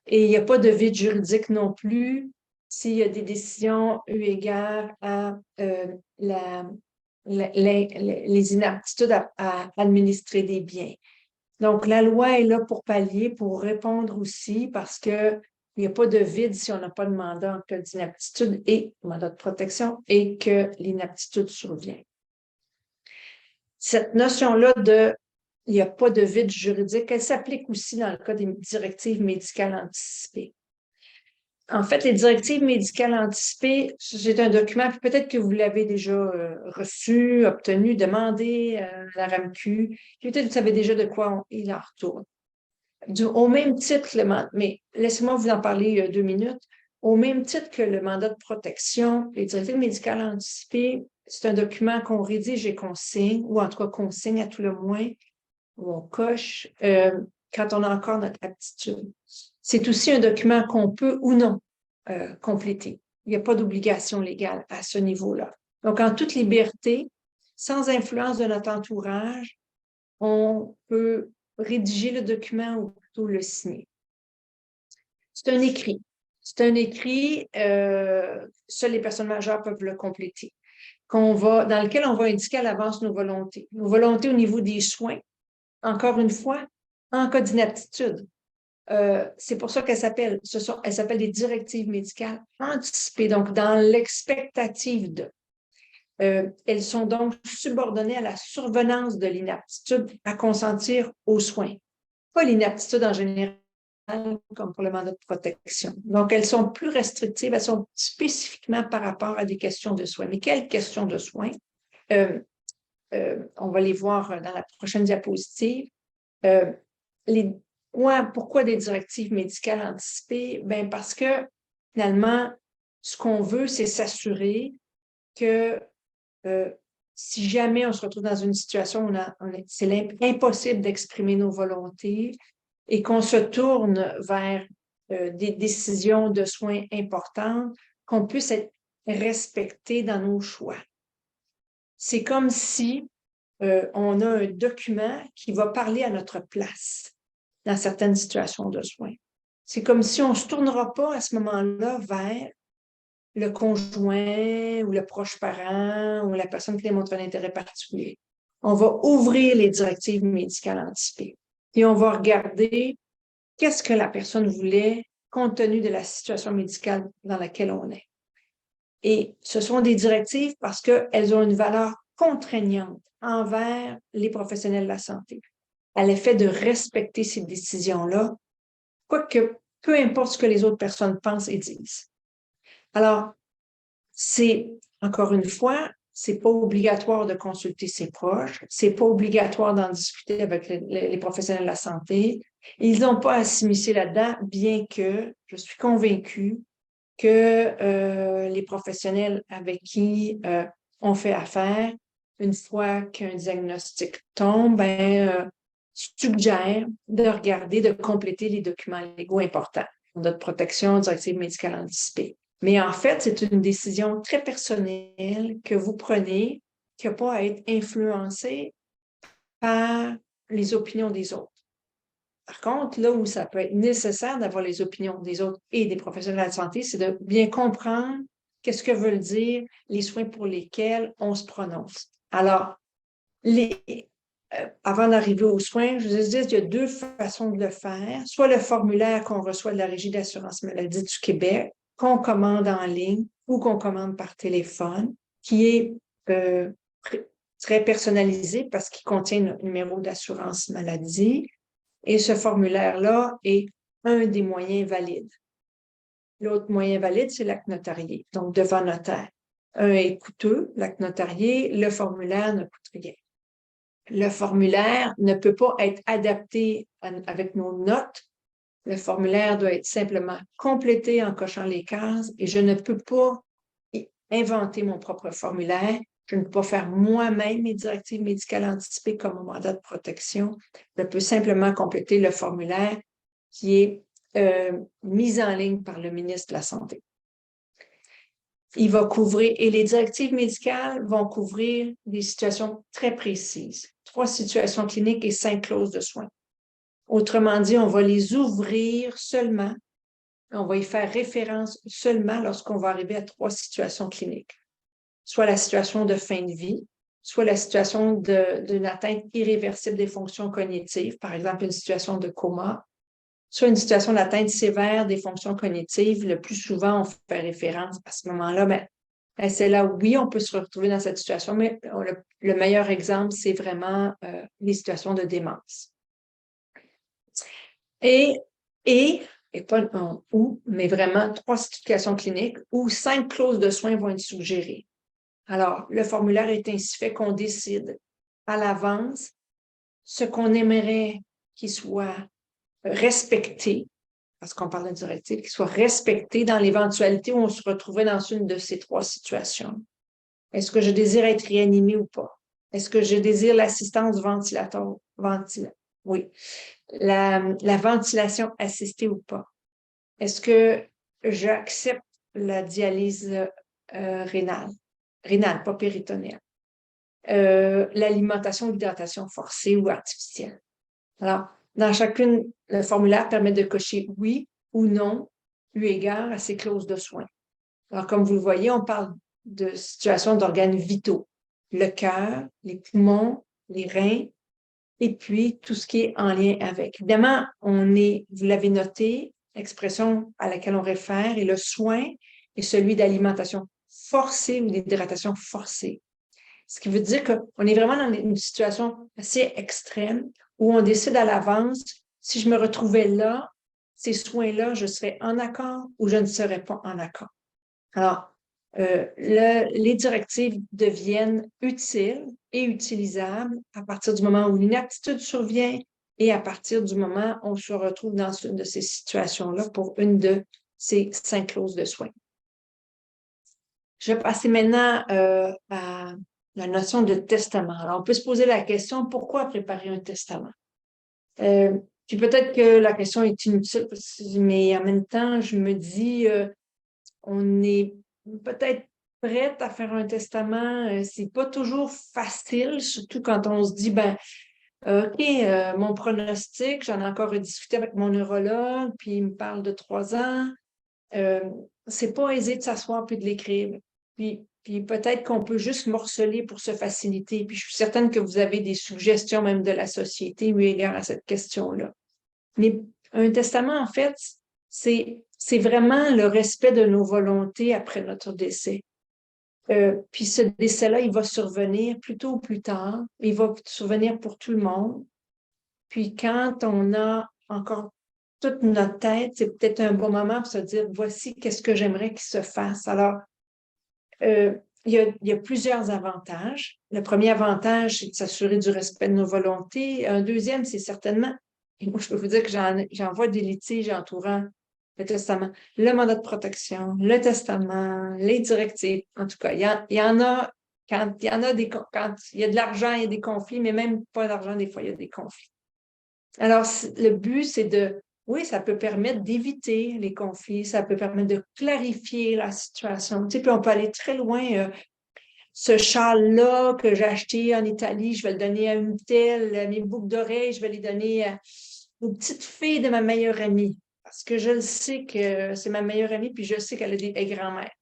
Et il n'y a pas de vide juridique non plus s'il y a des décisions eu égard à les inaptitudes à administrer des biens. Donc, la loi est là pour pallier, pour répondre aussi, parce qu'il n'y a pas de vide si on n'a pas de mandat en cas d'inaptitude et mandat de protection et que l'inaptitude survient. Cette notion-là de il n'y a pas de vide juridique, elle s'applique aussi dans le cas des directives médicales anticipées. En fait, les directives médicales anticipées, c'est un document, peut-être que vous l'avez déjà reçu, obtenu, demandé à la RAMQ, peut-être que vous savez déjà de quoi il en retourne. Au même titre, mais laissez-moi vous en parler 2 minutes. Au même titre que le mandat de protection, les directives médicales anticipées, c'est un document qu'on rédige et qu'on signe, ou en tout cas qu'on signe à tout le moins, où on coche quand on a encore notre aptitude. C'est aussi un document qu'on peut ou non compléter. Il n'y a pas d'obligation légale à ce niveau-là. Donc, en toute liberté, sans influence de notre entourage, on peut rédiger le document ou plutôt le signer. C'est un écrit. C'est un écrit, seules les personnes majeures peuvent le compléter, dans lequel on va indiquer à l'avance nos volontés. Nos volontés au niveau des soins, encore une fois, en cas d'inaptitude. C'est pour ça qu'elles s'appellent des directives médicales anticipées, donc dans l'expectative de. Elles sont donc subordonnées à la survenance de l'inaptitude à consentir aux soins. Pas l'inaptitude en général, comme pour le mandat de protection. Donc, elles sont plus restrictives, elles sont spécifiquement par rapport à des questions de soins. Mais quelles questions de soins? On va les voir dans la prochaine diapositive. Pourquoi des directives médicales anticipées? Ben parce que finalement, ce qu'on veut, c'est s'assurer que si jamais on se retrouve dans une situation où c'est impossible d'exprimer nos volontés et qu'on se tourne vers des décisions de soins importantes, qu'on puisse être respecté dans nos choix. C'est comme si on a un document qui va parler à notre place dans certaines situations de soins. C'est comme si on ne se tournera pas à ce moment-là vers le conjoint ou le proche parent ou la personne qui démontre un intérêt particulier. On va ouvrir les directives médicales anticipées et on va regarder qu'est-ce que la personne voulait compte tenu de la situation médicale dans laquelle on est. Et ce sont des directives parce qu'elles ont une valeur contraignante envers les professionnels de la santé, à l'effet de respecter ces décisions-là, quoique peu importe ce que les autres personnes pensent et disent. Alors, encore une fois, c'est pas obligatoire de consulter ses proches, c'est pas obligatoire d'en discuter avec les professionnels de la santé. Ils n'ont pas à s'immiscer là-dedans, bien que je suis convaincue que les professionnels avec qui on fait affaire, une fois qu'un diagnostic tombe, suggèrent de regarder, de compléter les documents légaux importants, notre protection, directive médicale anticipée. Mais en fait, c'est une décision très personnelle que vous prenez, qui n'a pas à être influencée par les opinions des autres. Par contre, là où ça peut être nécessaire d'avoir les opinions des autres et des professionnels de la santé, c'est de bien comprendre qu'est-ce que veulent dire les soins pour lesquels on se prononce. Alors, avant d'arriver aux soins, je vous ai dit qu'il y a deux façons de le faire. Soit le formulaire qu'on reçoit de la Régie d'assurance maladie du Québec, qu'on commande en ligne ou qu'on commande par téléphone, qui est très personnalisé parce qu'il contient notre numéro d'assurance maladie. Et ce formulaire-là est un des moyens valides. L'autre moyen valide, c'est l'acte notarié, donc devant notaire. Un est coûteux, l'acte notarié, le formulaire ne coûte rien. Le formulaire ne peut pas être adapté avec nos notes. Le formulaire doit être simplement complété en cochant les cases et je ne peux pas inventer mon propre formulaire. Je ne peux pas faire moi-même mes directives médicales anticipées comme mon mandat de protection. Je peux simplement compléter le formulaire qui est mis en ligne par le ministre de la Santé. Il va couvrir, et les directives médicales vont couvrir des situations très précises. 3 situations cliniques et 5 clauses de soins. Autrement dit, on va les ouvrir seulement, on va y faire référence seulement lorsqu'on va arriver à 3 situations cliniques. Soit la situation de fin de vie, soit la situation d'une atteinte irréversible des fonctions cognitives, par exemple une situation de coma, soit une situation d'atteinte sévère des fonctions cognitives. Le plus souvent, on fait référence à ce moment-là, c'est là où, oui, on peut se retrouver dans cette situation, mais le meilleur exemple, c'est vraiment les situations de démence. Et pas un ou, mais vraiment 3 situations cliniques où 5 clauses de soins vont être suggérées. Alors, le formulaire est ainsi fait qu'on décide à l'avance ce qu'on aimerait qu'il soit respecté, parce qu'on parle de directive, qu'il soit respecté dans l'éventualité où on se retrouvait dans une de ces 3 situations. Est-ce que je désire être réanimé ou pas? Est-ce que je désire l'assistance ventilatoire? Oui. La ventilation assistée ou pas? Est-ce que j'accepte la dialyse rénale? Rénale, pas péritonéale. L'alimentation ou l'hydratation forcée ou artificielle. Alors, dans chacune, le formulaire permet de cocher oui ou non, eu égard à ces clauses de soins. Alors, comme vous le voyez, on parle de situations d'organes vitaux. Le cœur, les poumons, les reins, et puis tout ce qui est en lien avec. Évidemment, vous l'avez noté, l'expression à laquelle on réfère est le soin et celui d'alimentation forcée ou d'hydratation forcée. Ce qui veut dire qu'on est vraiment dans une situation assez extrême où on décide à l'avance, si je me retrouvais là, ces soins-là, je serais en accord ou je ne serais pas en accord. Alors, les directives deviennent utiles et utilisables à partir du moment où une aptitude survient et à partir du moment où on se retrouve dans une de ces situations-là pour une de ces 5 clauses de soins. Je vais passer maintenant à la notion de testament. Alors, on peut se poser la question, pourquoi préparer un testament? Puis peut-être que la question est inutile, mais en même temps, je me dis, on est peut-être prête à faire un testament. C'est pas toujours facile, surtout quand on se dit, OK, mon pronostic, j'en ai encore discuté avec mon neurologue, puis il me parle de 3 ans. C'est pas aisé de s'asseoir puis de l'écrire. Puis peut-être qu'on peut juste morceler pour se faciliter. Puis je suis certaine que vous avez des suggestions même de la société eu égard à cette question-là. Mais un testament, en fait, c'est vraiment le respect de nos volontés après notre décès. Puis ce décès-là, il va survenir plus tôt ou plus tard. Il va survenir pour tout le monde. Puis quand on a encore toute notre tête, c'est peut-être un bon moment pour se dire, voici qu'est-ce que j'aimerais qu'il se fasse. Alors, il y a plusieurs avantages. Le premier avantage, c'est de s'assurer du respect de nos volontés. Un deuxième, c'est certainement, et moi, je peux vous dire que j'en vois des litiges entourant le testament, le mandat de protection, le testament, les directives. En tout cas, il y en a, quand il y en a quand il y a de l'argent, il y a des conflits, mais même pas d'argent, des fois, il y a des conflits. Alors, le but, c'est oui, ça peut permettre d'éviter les conflits, ça peut permettre de clarifier la situation. Tu sais, puis on peut aller très loin. Ce châle-là que j'ai acheté en Italie, je vais le donner à une telle, mes boucles d'oreilles, je vais les donner aux petites filles de ma meilleure amie. Parce que je le sais que c'est ma meilleure amie, puis je sais qu'elle a des grands-mères.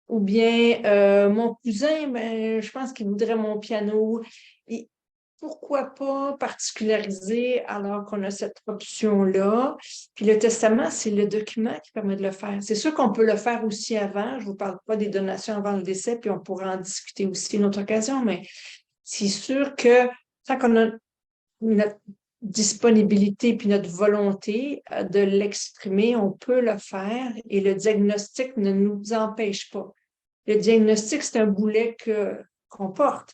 Ou bien mon cousin, ben, je pense qu'il voudrait mon piano. Et pourquoi pas particulariser alors qu'on a cette option-là? Puis le testament, c'est le document qui permet de le faire. C'est sûr qu'on peut le faire aussi avant. Je ne vous parle pas des donations avant le décès, puis on pourra en discuter aussi une autre occasion, mais c'est sûr que tant qu'on a notre disponibilité puis notre volonté de l'exprimer, on peut le faire et le diagnostic ne nous empêche pas. Le diagnostic, c'est un boulet qu'on porte,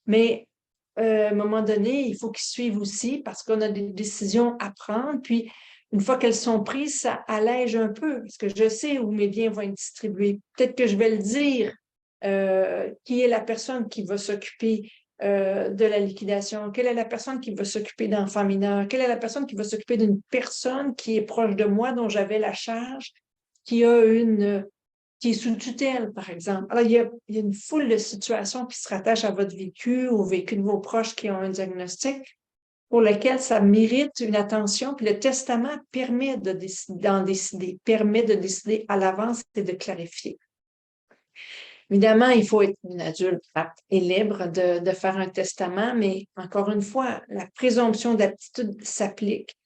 mais à un moment donné, il faut qu'ils suivent aussi parce qu'on a des décisions à prendre. Puis, une fois qu'elles sont prises, ça allège un peu parce que je sais où mes biens vont être distribués. Peut-être que je vais le dire, qui est la personne qui va s'occuper de la liquidation, quelle est la personne qui va s'occuper d'enfants mineurs, quelle est la personne qui va s'occuper d'une personne qui est proche de moi, dont j'avais la charge, qui a qui est sous tutelle, par exemple. Alors, il y a une foule de situations qui se rattachent à votre vécu, au vécu de vos proches qui ont un diagnostic, pour lequel ça mérite une attention. Puis le testament permet d'en décider, permet de décider à l'avance et de clarifier. Évidemment, il faut être une adulte apte et libre de faire un testament, mais encore une fois, la présomption d'aptitude s'applique.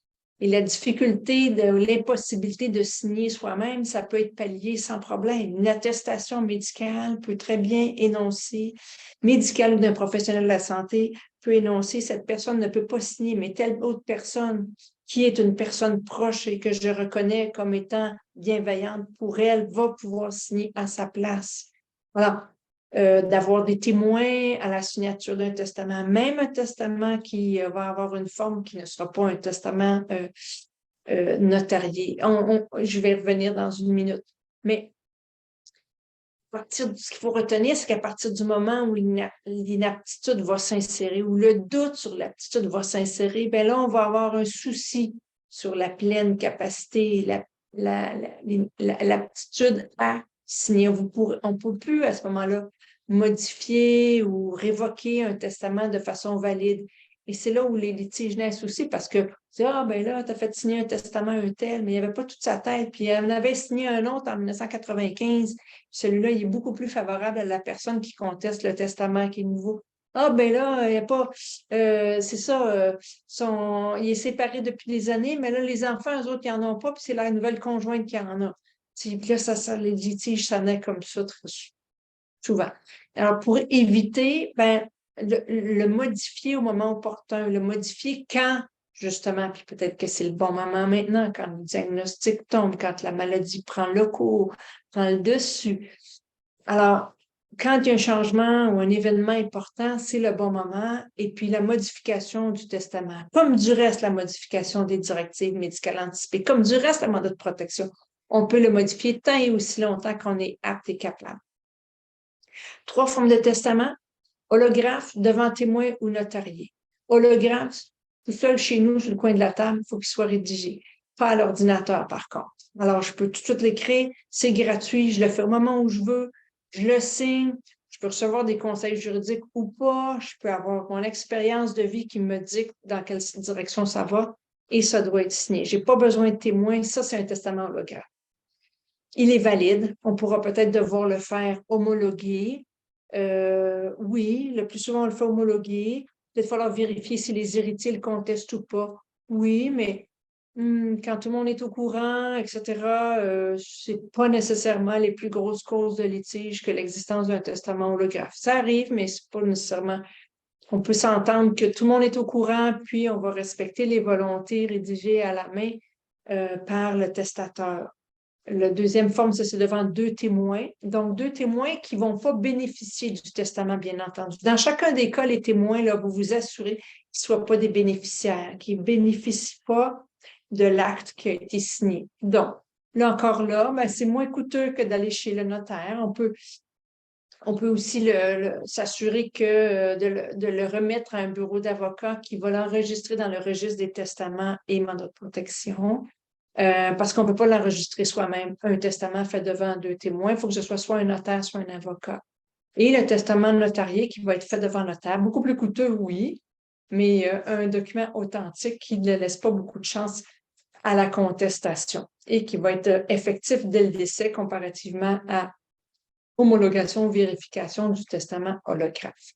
Et la difficulté de l'impossibilité de signer soi-même, ça peut être pallié sans problème. Une attestation médicale peut très bien énoncer, médicale ou d'un professionnel de la santé peut énoncer, cette personne ne peut pas signer, mais telle autre personne qui est une personne proche et que je reconnais comme étant bienveillante pour elle va pouvoir signer à sa place. Voilà. D'avoir des témoins à la signature d'un testament, même un testament qui va avoir une forme qui ne sera pas un testament notarié. Je vais revenir dans une minute. Mais ce qu'il faut retenir, c'est qu'à partir du moment où l'inaptitude va s'insérer, ou le doute sur l'aptitude va s'insérer, bien là, on va avoir un souci sur la pleine capacité, l'aptitude à signer. On ne peut plus à ce moment-là modifier ou révoquer un testament de façon valide. Et c'est là où les litiges naissent aussi parce que tu dis, ah, ben là, tu as fait signer un testament un tel, mais il n'y avait pas toute sa tête. Puis elle en avait signé un autre en 1995. Celui-là, il est beaucoup plus favorable à la personne qui conteste le testament qui est nouveau. Ah, ben là, il n'y a pas. C'est ça, il est séparé depuis des années, mais là, les enfants, eux autres, ils n'en ont pas, puis c'est la nouvelle conjointe qui en a. Puis là, les litiges, ça naît comme ça très souvent. Alors, pour éviter, ben, le modifier au moment opportun, le modifier quand, justement, puis peut-être que c'est le bon moment maintenant, quand le diagnostic tombe, quand la maladie prend le cours, prend le dessus. Alors, quand il y a un changement ou un événement important, c'est le bon moment. Et puis, la modification du testament, comme du reste, la modification des directives médicales anticipées, comme du reste, le mandat de protection, on peut le modifier tant et aussi longtemps qu'on est apte et capable. 3 formes de testament, holographe, devant témoin ou notarié. Holographe, tout seul chez nous, sur le coin de la table, il faut qu'il soit rédigé. Pas à l'ordinateur, par contre. Alors, je peux tout de suite l'écrire, c'est gratuit, je le fais au moment où je veux, je le signe, je peux recevoir des conseils juridiques ou pas, je peux avoir mon expérience de vie qui me dicte dans quelle direction ça va, et ça doit être signé. Je n'ai pas besoin de témoin, ça, c'est un testament holographe. Il est valide, on pourra peut-être devoir le faire homologuer. Oui, le plus souvent, on le fait homologuer. Peut-être falloir vérifier si les héritiers le contestent ou pas. Oui, mais quand tout le monde est au courant, etc., c'est pas nécessairement les plus grosses causes de litige que l'existence d'un testament holographe. Ça arrive, mais c'est pas nécessairement. On peut s'entendre que tout le monde est au courant, puis on va respecter les volontés rédigées à la main par le testateur. La deuxième forme, ça, c'est devant deux témoins. Donc, deux témoins qui ne vont pas bénéficier du testament, bien entendu. Dans chacun des cas, les témoins, là, vous vous assurez qu'ils ne soient pas des bénéficiaires, qu'ils ne bénéficient pas de l'acte qui a été signé. Donc, là encore là, ben, c'est moins coûteux que d'aller chez le notaire. On peut aussi s'assurer que de le remettre à un bureau d'avocat qui va l'enregistrer dans le registre des testaments et mandats de protection. Parce qu'on ne peut pas l'enregistrer soi-même. Un testament fait devant deux témoins, il faut que ce soit un notaire, soit un avocat. Et le testament notarié qui va être fait devant notaire, beaucoup plus coûteux, oui, mais un document authentique qui ne laisse pas beaucoup de chance à la contestation et qui va être effectif dès le décès comparativement à homologation ou vérification du testament holographe.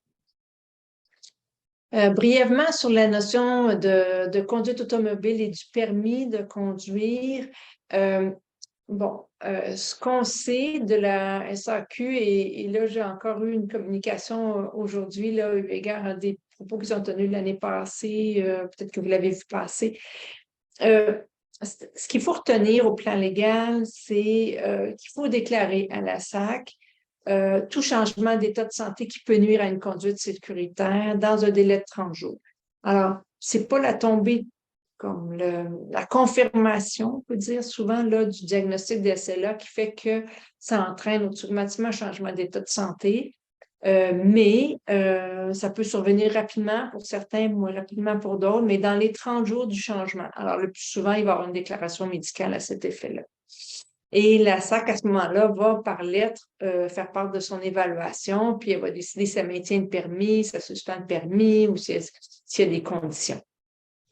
Brièvement sur la notion de conduite automobile et du permis de conduire, ce qu'on sait de la SAQ, et là j'ai encore eu une communication aujourd'hui, là, eu égard à des propos qui sont tenus l'année passée, peut-être que vous l'avez vu passer. Ce qu'il faut retenir au plan légal, c'est qu'il faut déclarer à la SAC tout changement d'état de santé qui peut nuire à une conduite sécuritaire dans un délai de 30 jours. Alors, c'est pas la tombée comme la confirmation, on peut dire souvent, là, du diagnostic de SLA qui fait que ça entraîne automatiquement un changement d'état de santé. Mais ça peut survenir rapidement pour certains, moins rapidement pour d'autres, mais dans les 30 jours du changement. Alors, le plus souvent, il va y avoir une déclaration médicale à cet effet-là. Et la SAC, à ce moment-là, va par lettre faire part de son évaluation, puis elle va décider si elle maintient le permis, si elle suspend le permis ou s'il y a des conditions.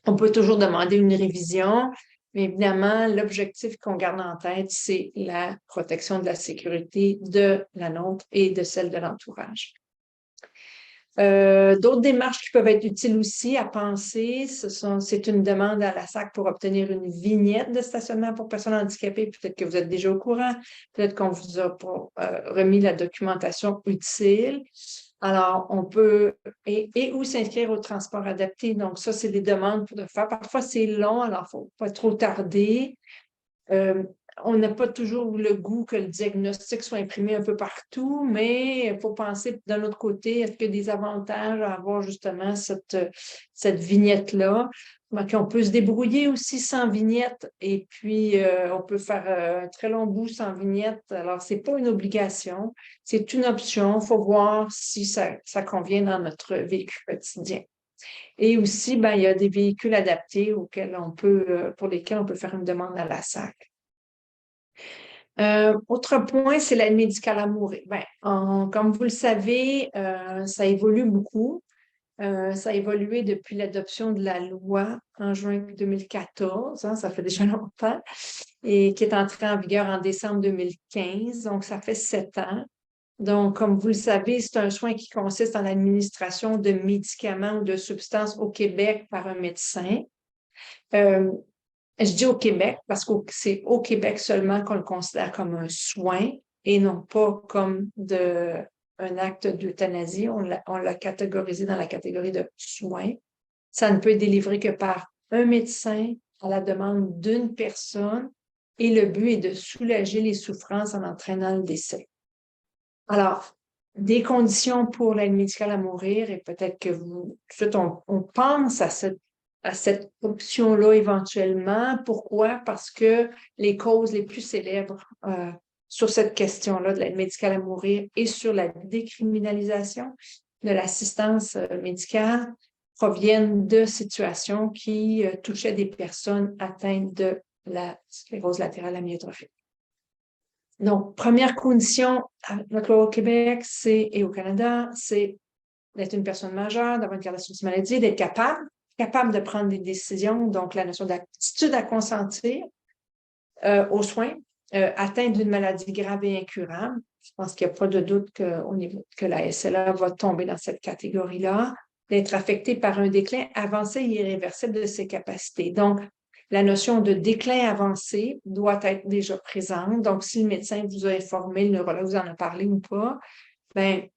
On peut toujours demander une révision, mais évidemment, l'objectif qu'on garde en tête, c'est la protection de la sécurité de la nôtre et de celle de l'entourage. D'autres démarches qui peuvent être utiles aussi à penser, c'est une demande à la SAC pour obtenir une vignette de stationnement pour personnes handicapées. Peut-être que vous êtes déjà au courant, peut-être qu'on vous a remis la documentation utile. Alors, on peut, et où s'inscrire au transport adapté. Donc, ça, c'est des demandes pour le faire. Parfois, c'est long, alors il ne faut pas trop tarder. On n'a pas toujours le goût que le diagnostic soit imprimé un peu partout, mais il faut penser d'un autre côté, est-ce qu'il y a des avantages à avoir justement cette vignette-là? Donc, on peut se débrouiller aussi sans vignette et puis on peut faire un très long bout sans vignette. Alors, ce n'est pas une obligation, c'est une option. Il faut voir si ça convient dans notre véhicule quotidien. Et aussi, il y a des véhicules adaptés pour lesquels on peut faire une demande à la SAC. Autre point, c'est l'aide médicale à mourir. Comme vous le savez, ça évolue beaucoup. Ça a évolué depuis l'adoption de la loi en juin 2014, ça fait déjà longtemps, et qui est entrée en vigueur en décembre 2015, donc ça fait 7 ans. Donc, comme vous le savez, c'est un soin qui consiste en l'administration de médicaments ou de substances au Québec par un médecin. Je dis au Québec parce que c'est au Québec seulement qu'on le considère comme un soin et non pas comme un acte d'euthanasie. On l'a catégorisé dans la catégorie de soins. Ça ne peut être délivré que par un médecin à la demande d'une personne et le but est de soulager les souffrances en entraînant le décès. Alors, des conditions pour l'aide médicale à mourir et peut-être que on pense à cette option-là éventuellement. Pourquoi? Parce que les causes les plus célèbres sur cette question-là de l'aide médicale à mourir et sur la décriminalisation de l'assistance médicale proviennent de situations qui touchaient des personnes atteintes de la sclérose latérale amyotrophique. Donc, première condition à notre loi au Québec et au Canada, c'est d'être une personne majeure, d'avoir une carte d'assurance maladie, d'être capable de prendre des décisions, donc la notion d'aptitude à consentir aux soins, atteinte d'une maladie grave et incurable. Je pense qu'il n'y a pas de doute que la SLA va tomber dans cette catégorie-là, d'être affecté par un déclin avancé et irréversible de ses capacités. Donc, La notion de déclin avancé doit être déjà présente. Donc, si le médecin vous a informé, le neurologue vous en a parlé ou pas, ben,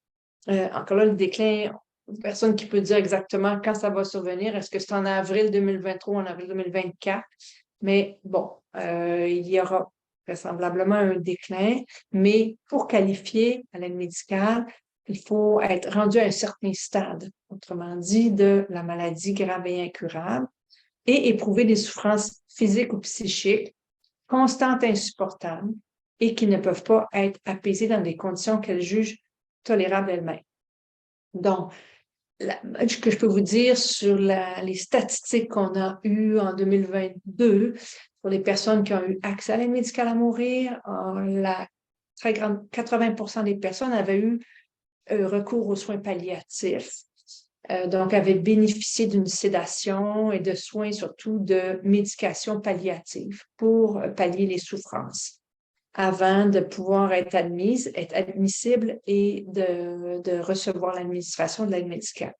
encore là, le déclin, personne qui peut dire exactement quand ça va survenir. Est-ce que c'est en avril 2023 ou en avril 2024? Mais bon, il y aura vraisemblablement un déclin, mais pour qualifier à l'aide médicale, il faut être rendu à un certain stade, autrement dit, de la maladie grave et incurable, et éprouver des souffrances physiques ou psychiques constantes et insupportables et qui ne peuvent pas être apaisées dans des conditions qu'elle juge tolérables elle-même. Donc, ce que je peux vous dire sur les statistiques qu'on a eues en 2022 pour les personnes qui ont eu accès à l'aide médicale à mourir, la très grande 80% des personnes avaient eu recours aux soins palliatifs. Donc, avaient bénéficié d'une sédation et de soins, surtout de médication palliative pour pallier les souffrances avant de pouvoir être admissible et de recevoir l'administration de l'aide médicale.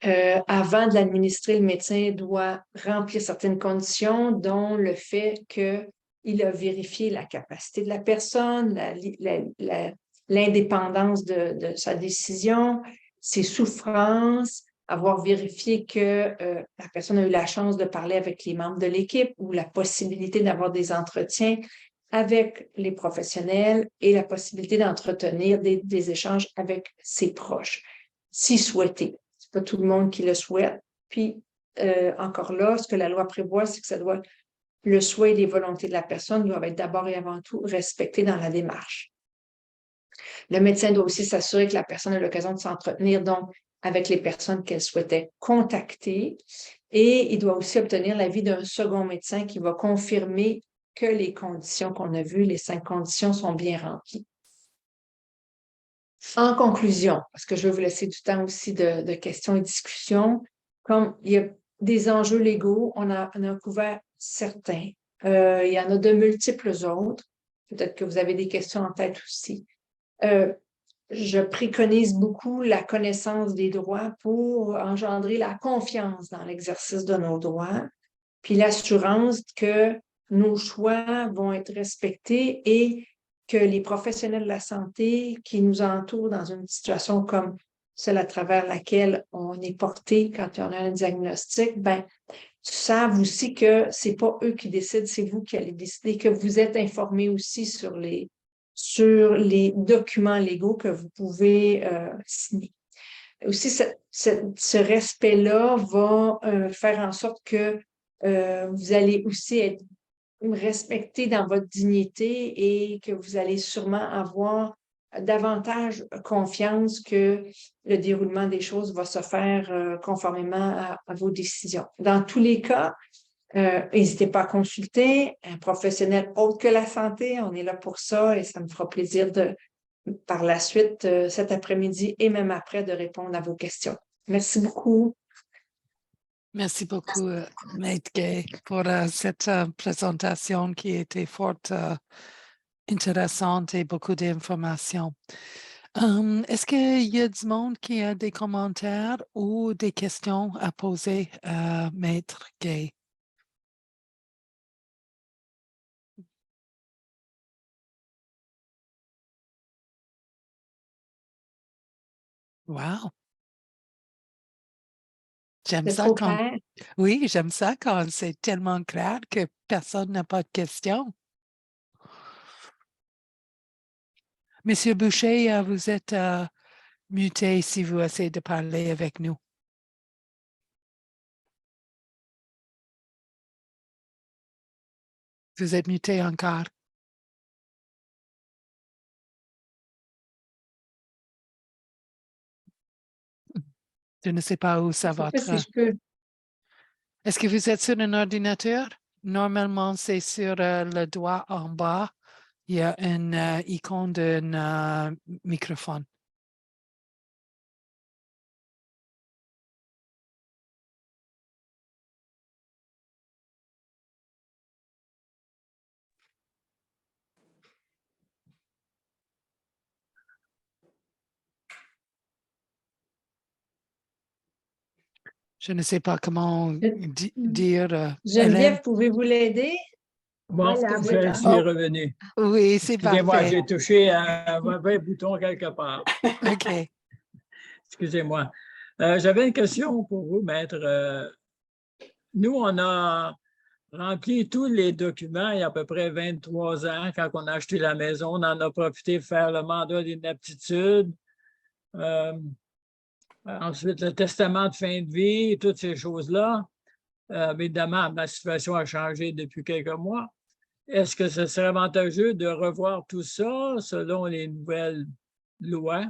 Avant de l'administrer, le médecin doit remplir certaines conditions, dont le fait qu'il a vérifié la capacité de la personne, l'indépendance de sa décision, ses souffrances, avoir vérifié que la personne a eu la chance de parler avec les membres de l'équipe ou la possibilité d'avoir des entretiens avec les professionnels et la possibilité d'entretenir des échanges avec ses proches, si souhaité. C'est pas tout le monde qui le souhaite. Puis, encore là, ce que la loi prévoit, c'est que le souhait et les volontés de la personne doivent être d'abord et avant tout respectés dans la démarche. Le médecin doit aussi s'assurer que la personne a l'occasion de s'entretenir donc avec les personnes qu'elle souhaitait contacter et il doit aussi obtenir l'avis d'un second médecin qui va confirmer que les conditions qu'on a vues, les 5 conditions, sont bien remplies. En conclusion, parce que je veux vous laisser du temps aussi de questions et discussions, comme il y a des enjeux légaux, on a couvert certains. Il y en a de multiples autres. Peut-être que vous avez des questions en tête aussi. Je préconise beaucoup la connaissance des droits pour engendrer la confiance dans l'exercice de nos droits, puis l'assurance que nos choix vont être respectés et que les professionnels de la santé qui nous entourent dans une situation comme celle à travers laquelle on est porté quand on a un diagnostic, ben, savent aussi que c'est pas eux qui décident, c'est vous qui allez décider, que vous êtes informés aussi sur les documents légaux que vous pouvez signer. Aussi, ce respect-là va faire en sorte que vous allez aussi être respecté dans votre dignité et que vous allez sûrement avoir davantage confiance que le déroulement des choses va se faire conformément à vos décisions. Dans tous les cas, n'hésitez pas à consulter un professionnel autre que la santé. On est là pour ça et ça me fera plaisir par la suite, cet après-midi et même après, de répondre à vos questions. Merci beaucoup. Merci beaucoup, Maître Gay, pour cette présentation qui était fort intéressante et beaucoup d'informations. Est-ce qu'il y a du monde qui a des commentaires ou des questions à poser à Maître Gay? Wow! J'aime C'est ça trop quand... clair. Oui, j'aime ça quand c'est tellement clair que personne n'a pas de questions. Monsieur Boucher, vous êtes muté si vous essayez de parler avec nous. Vous êtes muté encore. Je ne sais pas où ça Je ne sais va pas être. si je peux. Est-ce que vous êtes sur un ordinateur? Normalement, c'est sur le doigt en bas. Il y a une icône d'un microphone. Je ne sais pas comment dire. Geneviève, pouvez-vous l'aider? Bon, Est-ce que vous êtes je en- suis revenu. Oui, c'est Excusez-moi, parfait. j'ai touché un mauvais bouton quelque part. OK. Excusez-moi. J'avais une question pour vous, maître. Nous, on a rempli tous les documents il y a à peu près 23 ans. Quand on a acheté la maison, on en a profité pour faire le mandat d'inaptitude. Ensuite, le testament de fin de vie, toutes ces choses-là. Évidemment, ma situation a changé depuis quelques mois. Est-ce que ce serait avantageux de revoir tout ça selon les nouvelles lois?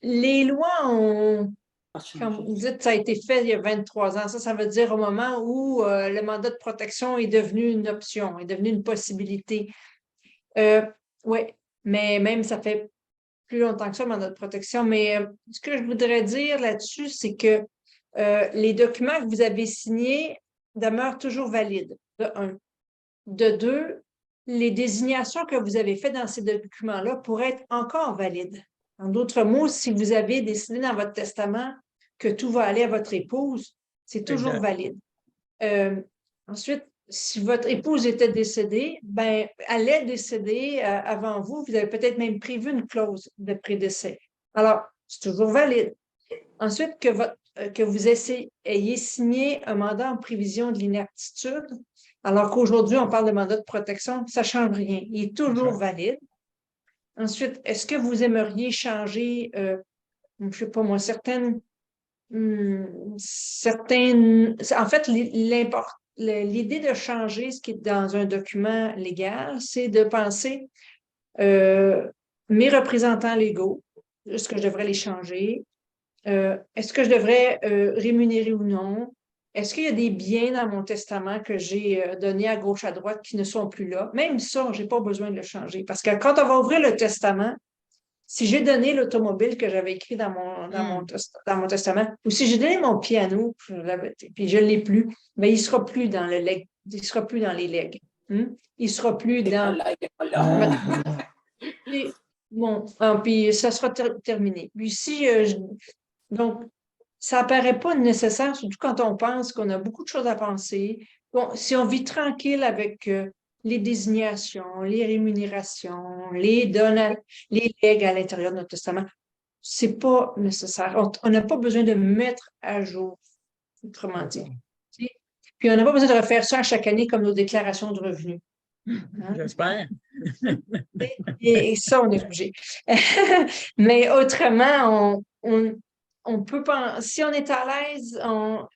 Les lois ont, comme vous dites, ça a été fait il y a 23 ans. Ça veut dire au moment où le mandat de protection est devenu une option, est devenu une possibilité. Oui, mais même ça fait plus longtemps que ça, le mandat de protection. Mais ce que je voudrais dire là-dessus, c'est que les documents que vous avez signés demeurent toujours valides, de un. De deux, les désignations que vous avez faites dans ces documents-là pourraient être encore valides. En d'autres mots, si vous avez décidé dans votre testament que tout va aller à votre épouse, c'est toujours Exact. valide. Ensuite, si votre épouse était décédée, ben, elle est décédée avant vous, vous avez peut-être même prévu une clause de prédécès. Alors, c'est toujours valide. Ensuite, que vous ayez signé un mandat en prévision de l'inaptitude, alors qu'aujourd'hui, on parle de mandat de protection, ça ne change rien. Il est toujours valide. Ensuite, est-ce que vous aimeriez changer, je ne sais pas moi, certaines. En fait, l'idée de changer ce qui est dans un document légal, c'est de penser mes représentants légaux, est-ce que je devrais les changer? Est-ce que je devrais rémunérer ou non? Est-ce qu'il y a des biens dans mon testament que j'ai donnés à gauche, à droite qui ne sont plus là? Même ça, je n'ai pas besoin de le changer. Parce que quand on va ouvrir le testament, si j'ai donné l'automobile que j'avais écrit dans mon testament, ou si j'ai donné mon piano, puis je ne l'ai plus, mais il ne sera plus dans le leg, il sera plus dans les legs. Il ne sera plus dans. Bon, puis ça sera terminé. Puis si donc, ça apparaît pas nécessaire, surtout quand on pense qu'on a beaucoup de choses à penser. Bon, si on vit tranquille avec les désignations, les rémunérations, les dons, les legs à l'intérieur de notre testament, c'est pas nécessaire. On n'a pas besoin de mettre à jour, autrement dit. Puis on n'a pas besoin de refaire ça à chaque année comme nos déclarations de revenus. Hein? J'espère. Et ça, on est obligé. Mais autrement, on peut penser, si on est à l'aise,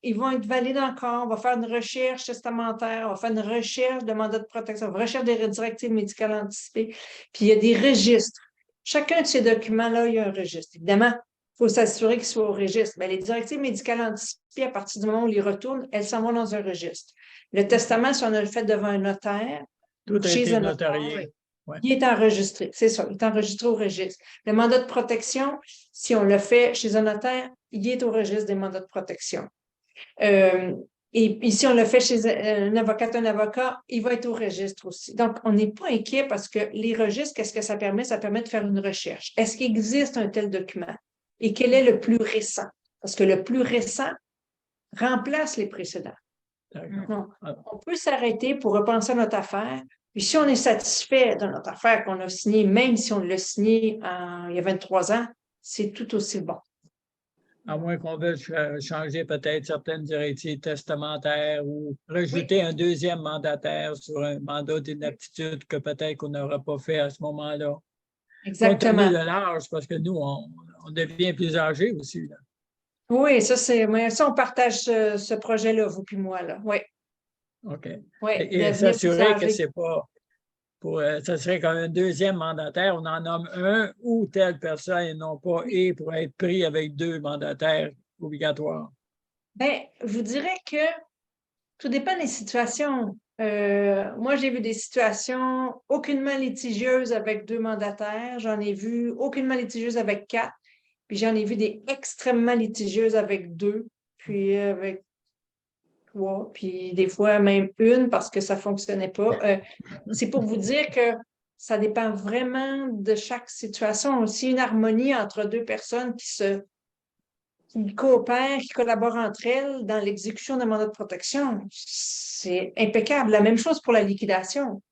ils vont être valides encore. On va faire une recherche testamentaire, on va faire une recherche de mandat de protection, une recherche des directives médicales anticipées. Puis il y a des registres. Chacun de ces documents-là, il y a un registre. Évidemment, il faut s'assurer qu'ils soient au registre. Mais les directives médicales anticipées, à partir du moment où on les retourne, elles s'en vont dans un registre. Le testament, si on a le fait devant un notaire, Tout a chez été un notaire, notarié. Ouais. il est enregistré, c'est ça, il est enregistré au registre. Le mandat de protection, si on le fait chez un notaire, il est au registre des mandats de protection. Et si on le fait chez un avocat, il va être au registre aussi. Donc, on n'est pas inquiet parce que les registres, qu'est-ce que ça permet? Ça permet de faire une recherche. Est-ce qu'il existe un tel document? Et quel est le plus récent? Parce que le plus récent remplace les précédents. Donc, on peut s'arrêter pour repenser à notre affaire. Puis si on est satisfait de notre affaire qu'on a signée, même si on l'a signée il y a 23 ans, c'est tout aussi bon. À moins qu'on veuille changer peut-être certaines directives testamentaires ou rajouter un deuxième mandataire sur un mandat d'inaptitude que peut-être qu'on n'aura pas fait à ce moment-là. Exactement. Compte tenu de l'âge, parce que nous, on devient plus âgés aussi. Là. Oui, ça, on partage ce projet-là, vous puis moi, là. Oui. OK. Oui, Et s'assurer que c'est pas ça serait comme un deuxième mandataire, on en nomme un ou telle personne et non pas et pour être pris avec deux mandataires obligatoires. Bien, je vous dirais que tout dépend des situations. Moi, j'ai vu des situations aucunement litigieuses avec 2 mandataires. J'en ai vu aucunement litigieuses avec 4. Puis j'en ai vu des extrêmement litigieuses avec 2, puis avec 3, puis des fois même 1 parce que ça ne fonctionnait pas. C'est pour vous dire que ça dépend vraiment de chaque situation. Aussi, une harmonie entre 2 personnes qui qui coopèrent, qui collaborent entre elles dans l'exécution d'un mandat de protection. C'est impeccable. La même chose pour la liquidation.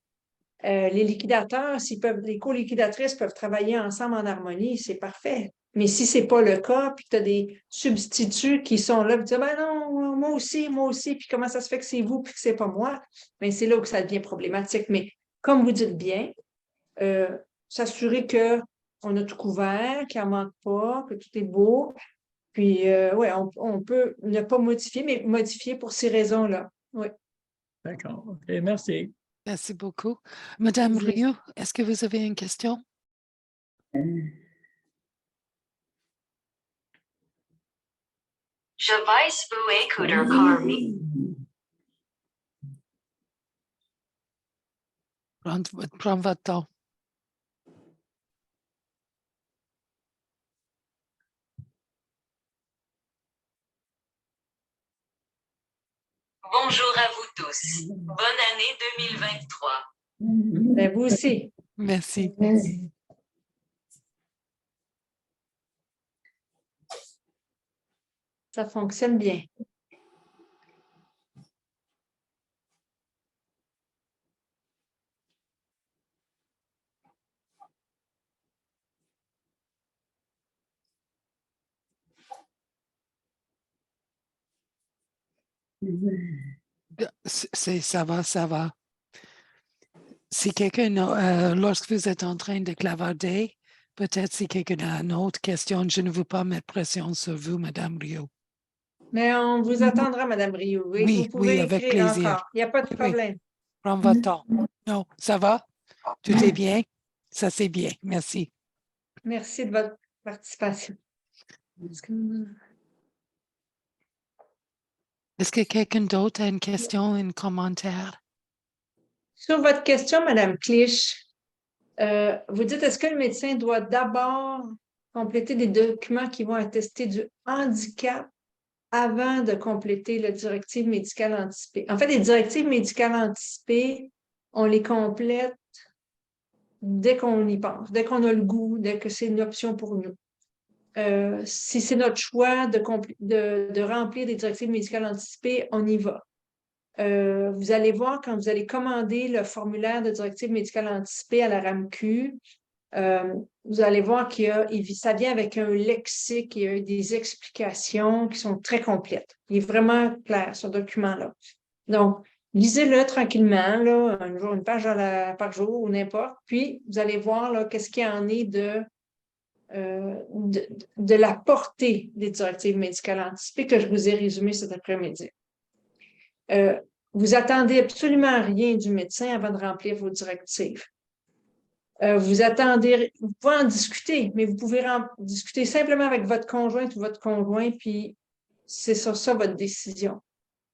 Les liquidateurs, les co-liquidatrices peuvent travailler ensemble en harmonie, c'est parfait. Mais si ce n'est pas le cas, puis que tu as des substituts qui sont là, puis tu dis, ben non, moi aussi, puis comment ça se fait que c'est vous, puis que c'est pas moi? Bien, c'est là où ça devient problématique. Mais comme vous dites bien, s'assurer qu'on a tout couvert, qu'il n'en manque pas, que tout est beau. Puis, oui, on peut ne pas modifier, mais modifier pour ces raisons-là. Oui. D'accord. OK, merci. Merci beaucoup. Madame Rioux, est-ce que vous avez une question? Je vais vous écouter parmi. Prends votre temps. Bonjour à vous tous. Bonne année 2023. Ben, vous aussi. Merci. Ça fonctionne bien. Ça va, ça va. Si quelqu'un, lorsque vous êtes en train de clavarder, peut-être si quelqu'un a une autre question, je ne veux pas mettre pression sur vous, Madame Rio. Mais on vous attendra, Madame Rioux. Oui, Oui, vous pouvez avec écrire plaisir. encore. Il n'y a pas de Oui. problème. Prends votre temps. Non, ça va? Tout est bien? Ça, c'est bien. Merci. Merci de votre participation. Est-ce que quelqu'un d'autre a une question, un commentaire? Sur votre question, Madame Clich, vous dites, est-ce que le médecin doit d'abord compléter des documents qui vont attester du handicap avant de compléter la directive médicale anticipée? En fait, les directives médicales anticipées, on les complète dès qu'on y pense, dès qu'on a le goût, dès que c'est une option pour nous. Si c'est notre choix de remplir des directives médicales anticipées, on y va. Vous allez voir quand vous allez commander le formulaire de directive médicale anticipée à la RAMQ, vous allez voir ça vient avec un lexique et des explications qui sont très complètes. Il est vraiment clair, ce document-là. Donc, lisez-le tranquillement, là, une page par jour ou n'importe. Puis, vous allez voir là, qu'est-ce qu'il y en est de la portée des directives médicales anticipées que je vous ai résumé cet après-midi. Vous attendez absolument rien du médecin avant de remplir vos directives. Vous pouvez en discuter, mais vous pouvez discuter simplement avec votre conjointe ou votre conjoint, puis c'est sur ça votre décision.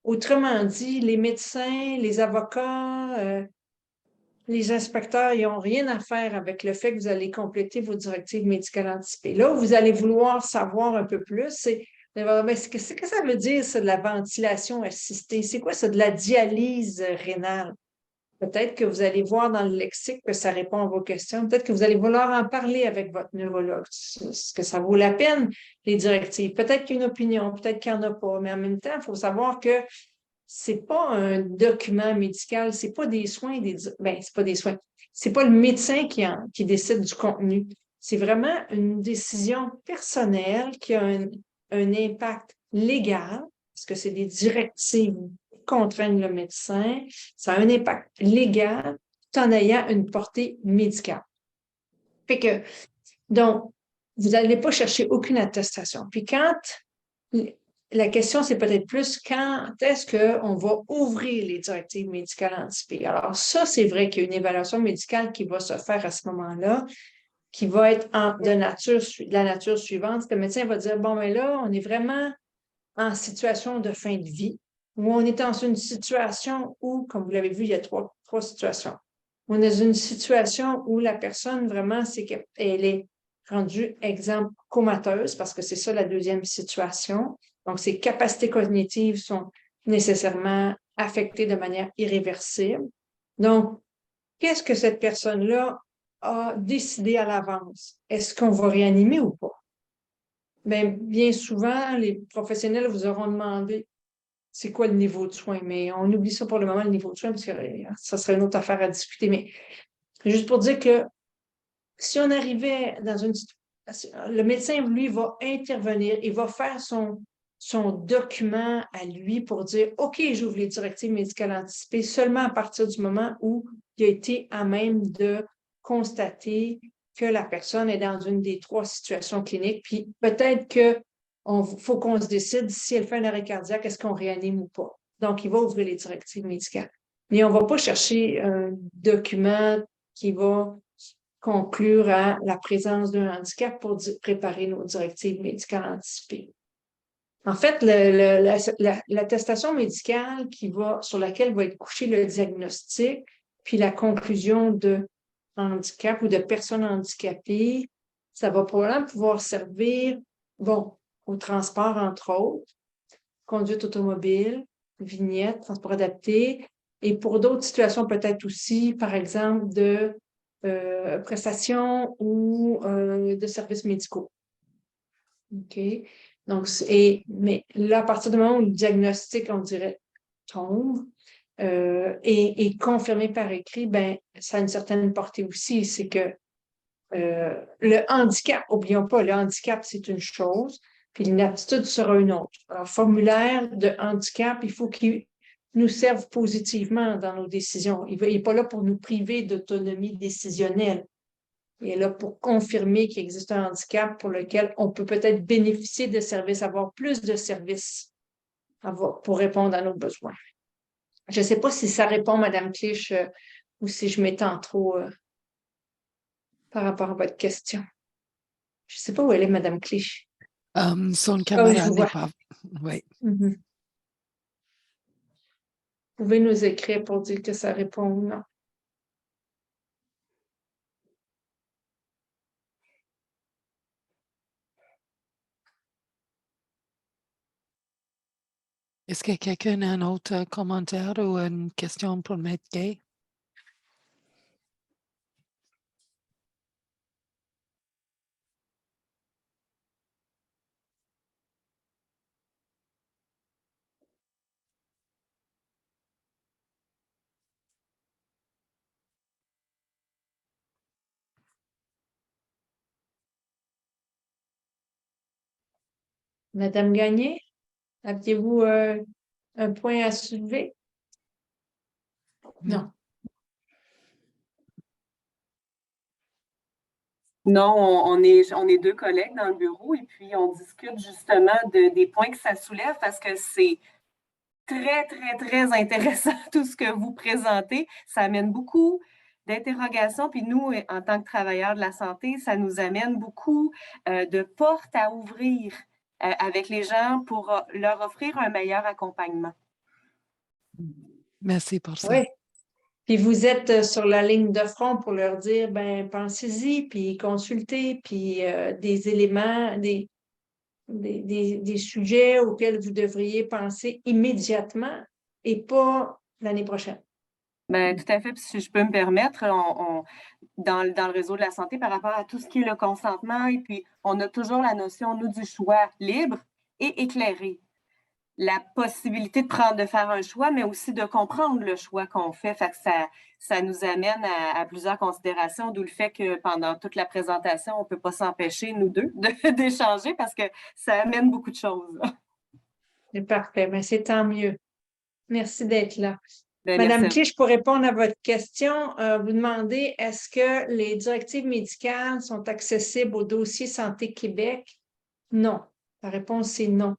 Autrement dit, les médecins, les avocats, les inspecteurs, ils n'ont rien à faire avec le fait que vous allez compléter vos directives médicales anticipées. Là où vous allez vouloir savoir un peu plus, c'est qu'est-ce que ça veut dire, ça, de la ventilation assistée? C'est quoi ça, de la dialyse rénale? Peut-être que vous allez voir dans le lexique que ça répond à vos questions. Peut-être que vous allez vouloir en parler avec votre neurologue. Est-ce que ça vaut la peine, les directives? Peut-être qu'il y a une opinion, peut-être qu'il n'y en a pas. Mais en même temps, il faut savoir que ce n'est pas un document médical, ce n'est pas des soins, c'est pas des soins. C'est pas le médecin qui décide du contenu. C'est vraiment une décision personnelle qui a un impact légal, parce que c'est des directives contraignent le médecin, ça a un impact légal tout en ayant une portée médicale. Fait que, donc, vous n'allez pas chercher aucune attestation. Puis la question, c'est peut-être plus quand est-ce qu'on va ouvrir les directives médicales anticipées. Alors ça, c'est vrai qu'il y a une évaluation médicale qui va se faire à ce moment-là, qui va être de la nature suivante. Le médecin va dire, bon, mais là, on est vraiment en situation de fin de vie, où on est dans une situation où, comme vous l'avez vu, il y a trois situations. On est dans une situation où la personne, vraiment, c'est qu'elle est rendue, exemple, comateuse, parce que c'est ça la deuxième situation. Donc, ses capacités cognitives sont nécessairement affectées de manière irréversible. Donc, qu'est-ce que cette personne-là a décidé à l'avance? Est-ce qu'on va réanimer ou pas? bien souvent, les professionnels vous auront demandé c'est quoi le niveau de soins, mais on oublie ça pour le moment, le niveau de soins, parce que ça serait une autre affaire à discuter. Mais juste pour dire que si on arrivait dans une le médecin, lui, va intervenir, il va faire son document à lui pour dire OK, j'ouvre les directives médicales anticipées seulement à partir du moment où il a été à même de constater que la personne est dans une des 3 situations cliniques. Puis peut-être qu'il faut qu'on se décide si elle fait un arrêt cardiaque, est-ce qu'on réanime ou pas. Donc, il va ouvrir les directives médicales. Mais on ne va pas chercher un document qui va conclure à la présence d'un handicap pour préparer nos directives médicales anticipées. En fait, l'attestation médicale sur laquelle va être couché le diagnostic, puis la conclusion de handicap ou de personnes handicapées, ça va probablement pouvoir servir, au transport, entre autres, conduite automobile, vignette, transport adapté, et pour d'autres situations peut-être aussi, par exemple, de prestations ou de services médicaux. OK? Donc, mais là, à partir du moment où le diagnostic, on dirait, tombe et confirmé par écrit, ben, ça a une certaine portée aussi. C'est que le handicap, n'oublions pas, le handicap, c'est une chose, puis l'inaptitude sera une autre. Alors, formulaire de handicap, il faut qu'il nous serve positivement dans nos décisions. Il n'est pas là pour nous priver d'autonomie décisionnelle. Il est là pour confirmer qu'il existe un handicap pour lequel on peut peut-être bénéficier de services, avoir plus de services pour répondre à nos besoins. Je ne sais pas si ça répond, Mme Clich, ou si je m'étends trop par rapport à votre question. Je ne sais pas où elle est, Mme Clich. Son je caméra vous n'est vois. pas... Oui. Vous pouvez nous écrire pour dire que ça répond ou non. Est-ce que quelqu'un a un autre commentaire ou une question pour Maître Gay? Madame Gagné, aviez-vous un point à soulever? Non. Non, on est 2 collègues dans le bureau et puis on discute justement des points que ça soulève parce que c'est très, très, très intéressant tout ce que vous présentez. Ça amène beaucoup d'interrogations. Puis nous, en tant que travailleurs de la santé, ça nous amène beaucoup de portes à ouvrir avec les gens pour leur offrir un meilleur accompagnement. Merci pour ça. Oui. Puis vous êtes sur la ligne de front pour leur dire, ben pensez-y, puis consultez, puis des éléments, des sujets auxquels vous devriez penser immédiatement et pas l'année prochaine. Bien, tout à fait. Puis si je peux me permettre, dans le réseau de la santé, par rapport à tout ce qui est le consentement, et puis on a toujours la notion, nous, du choix libre et éclairé. La possibilité de faire un choix, mais aussi de comprendre le choix qu'on fait. Fait que ça nous amène à plusieurs considérations, d'où le fait que pendant toute la présentation, on ne peut pas s'empêcher, nous deux, d'échanger parce que ça amène beaucoup de choses. C'est parfait, mais c'est tant mieux. Merci d'être là. Bien, Madame merci. Clich, pour répondre à votre question, vous demandez est-ce que les directives médicales sont accessibles au dossier Santé Québec? Non. La réponse, c'est non.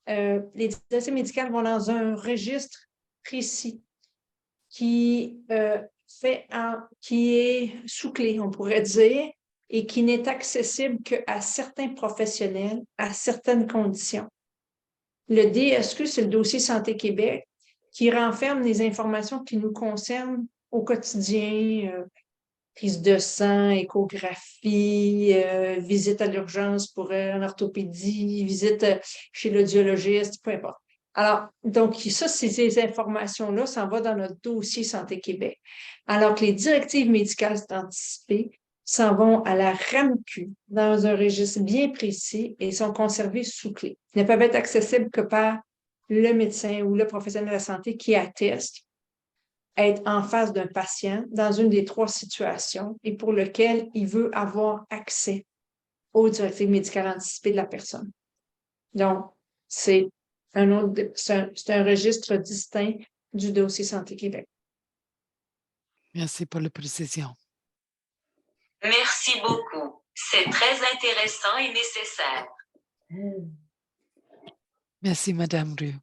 Les directives médicales vont dans un registre précis qui est sous clé, on pourrait dire, et qui n'est accessible qu'à certains professionnels, à certaines conditions. Le DSQ, c'est le dossier Santé Québec, qui renferme les informations qui nous concernent au quotidien, prise de sang, échographie, visite à l'urgence pour en orthopédie, visite chez l'audiologiste, peu importe. Alors, donc, ça, ces informations-là, ça va dans notre dossier Santé Québec. Alors que les directives médicales anticipées s'en vont à la RAMQ dans un registre bien précis et sont conservés sous clé. Ils ne peuvent être accessibles que par le médecin ou le professionnel de la santé qui atteste être en face d'un patient dans une des 3 situations et pour lequel il veut avoir accès aux directives médicales anticipées de la personne. Donc, c'est un registre distinct du dossier Santé Québec. Merci pour la précision. Merci beaucoup. C'est très intéressant et nécessaire. Merci, Madame Rue.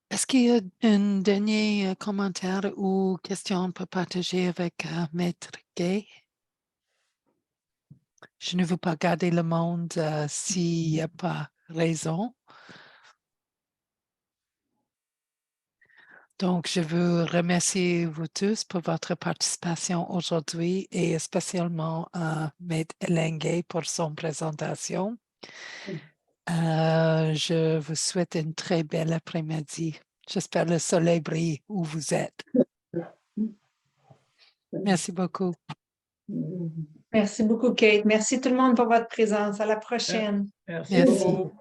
Est-ce qu'il y a un dernier commentaire ou question pour partager avec Maître Gay? Je ne veux pas garder le monde s'il n'y a pas raison. Donc, je veux remercier vous tous pour votre participation aujourd'hui et spécialement Maître Hélène Gay pour son présentation. Je vous souhaite une très belle après-midi. J'espère que le soleil brille où vous êtes. Merci beaucoup. Merci beaucoup, Kate. Merci tout le monde pour votre présence. À la prochaine. Merci Merci. beaucoup.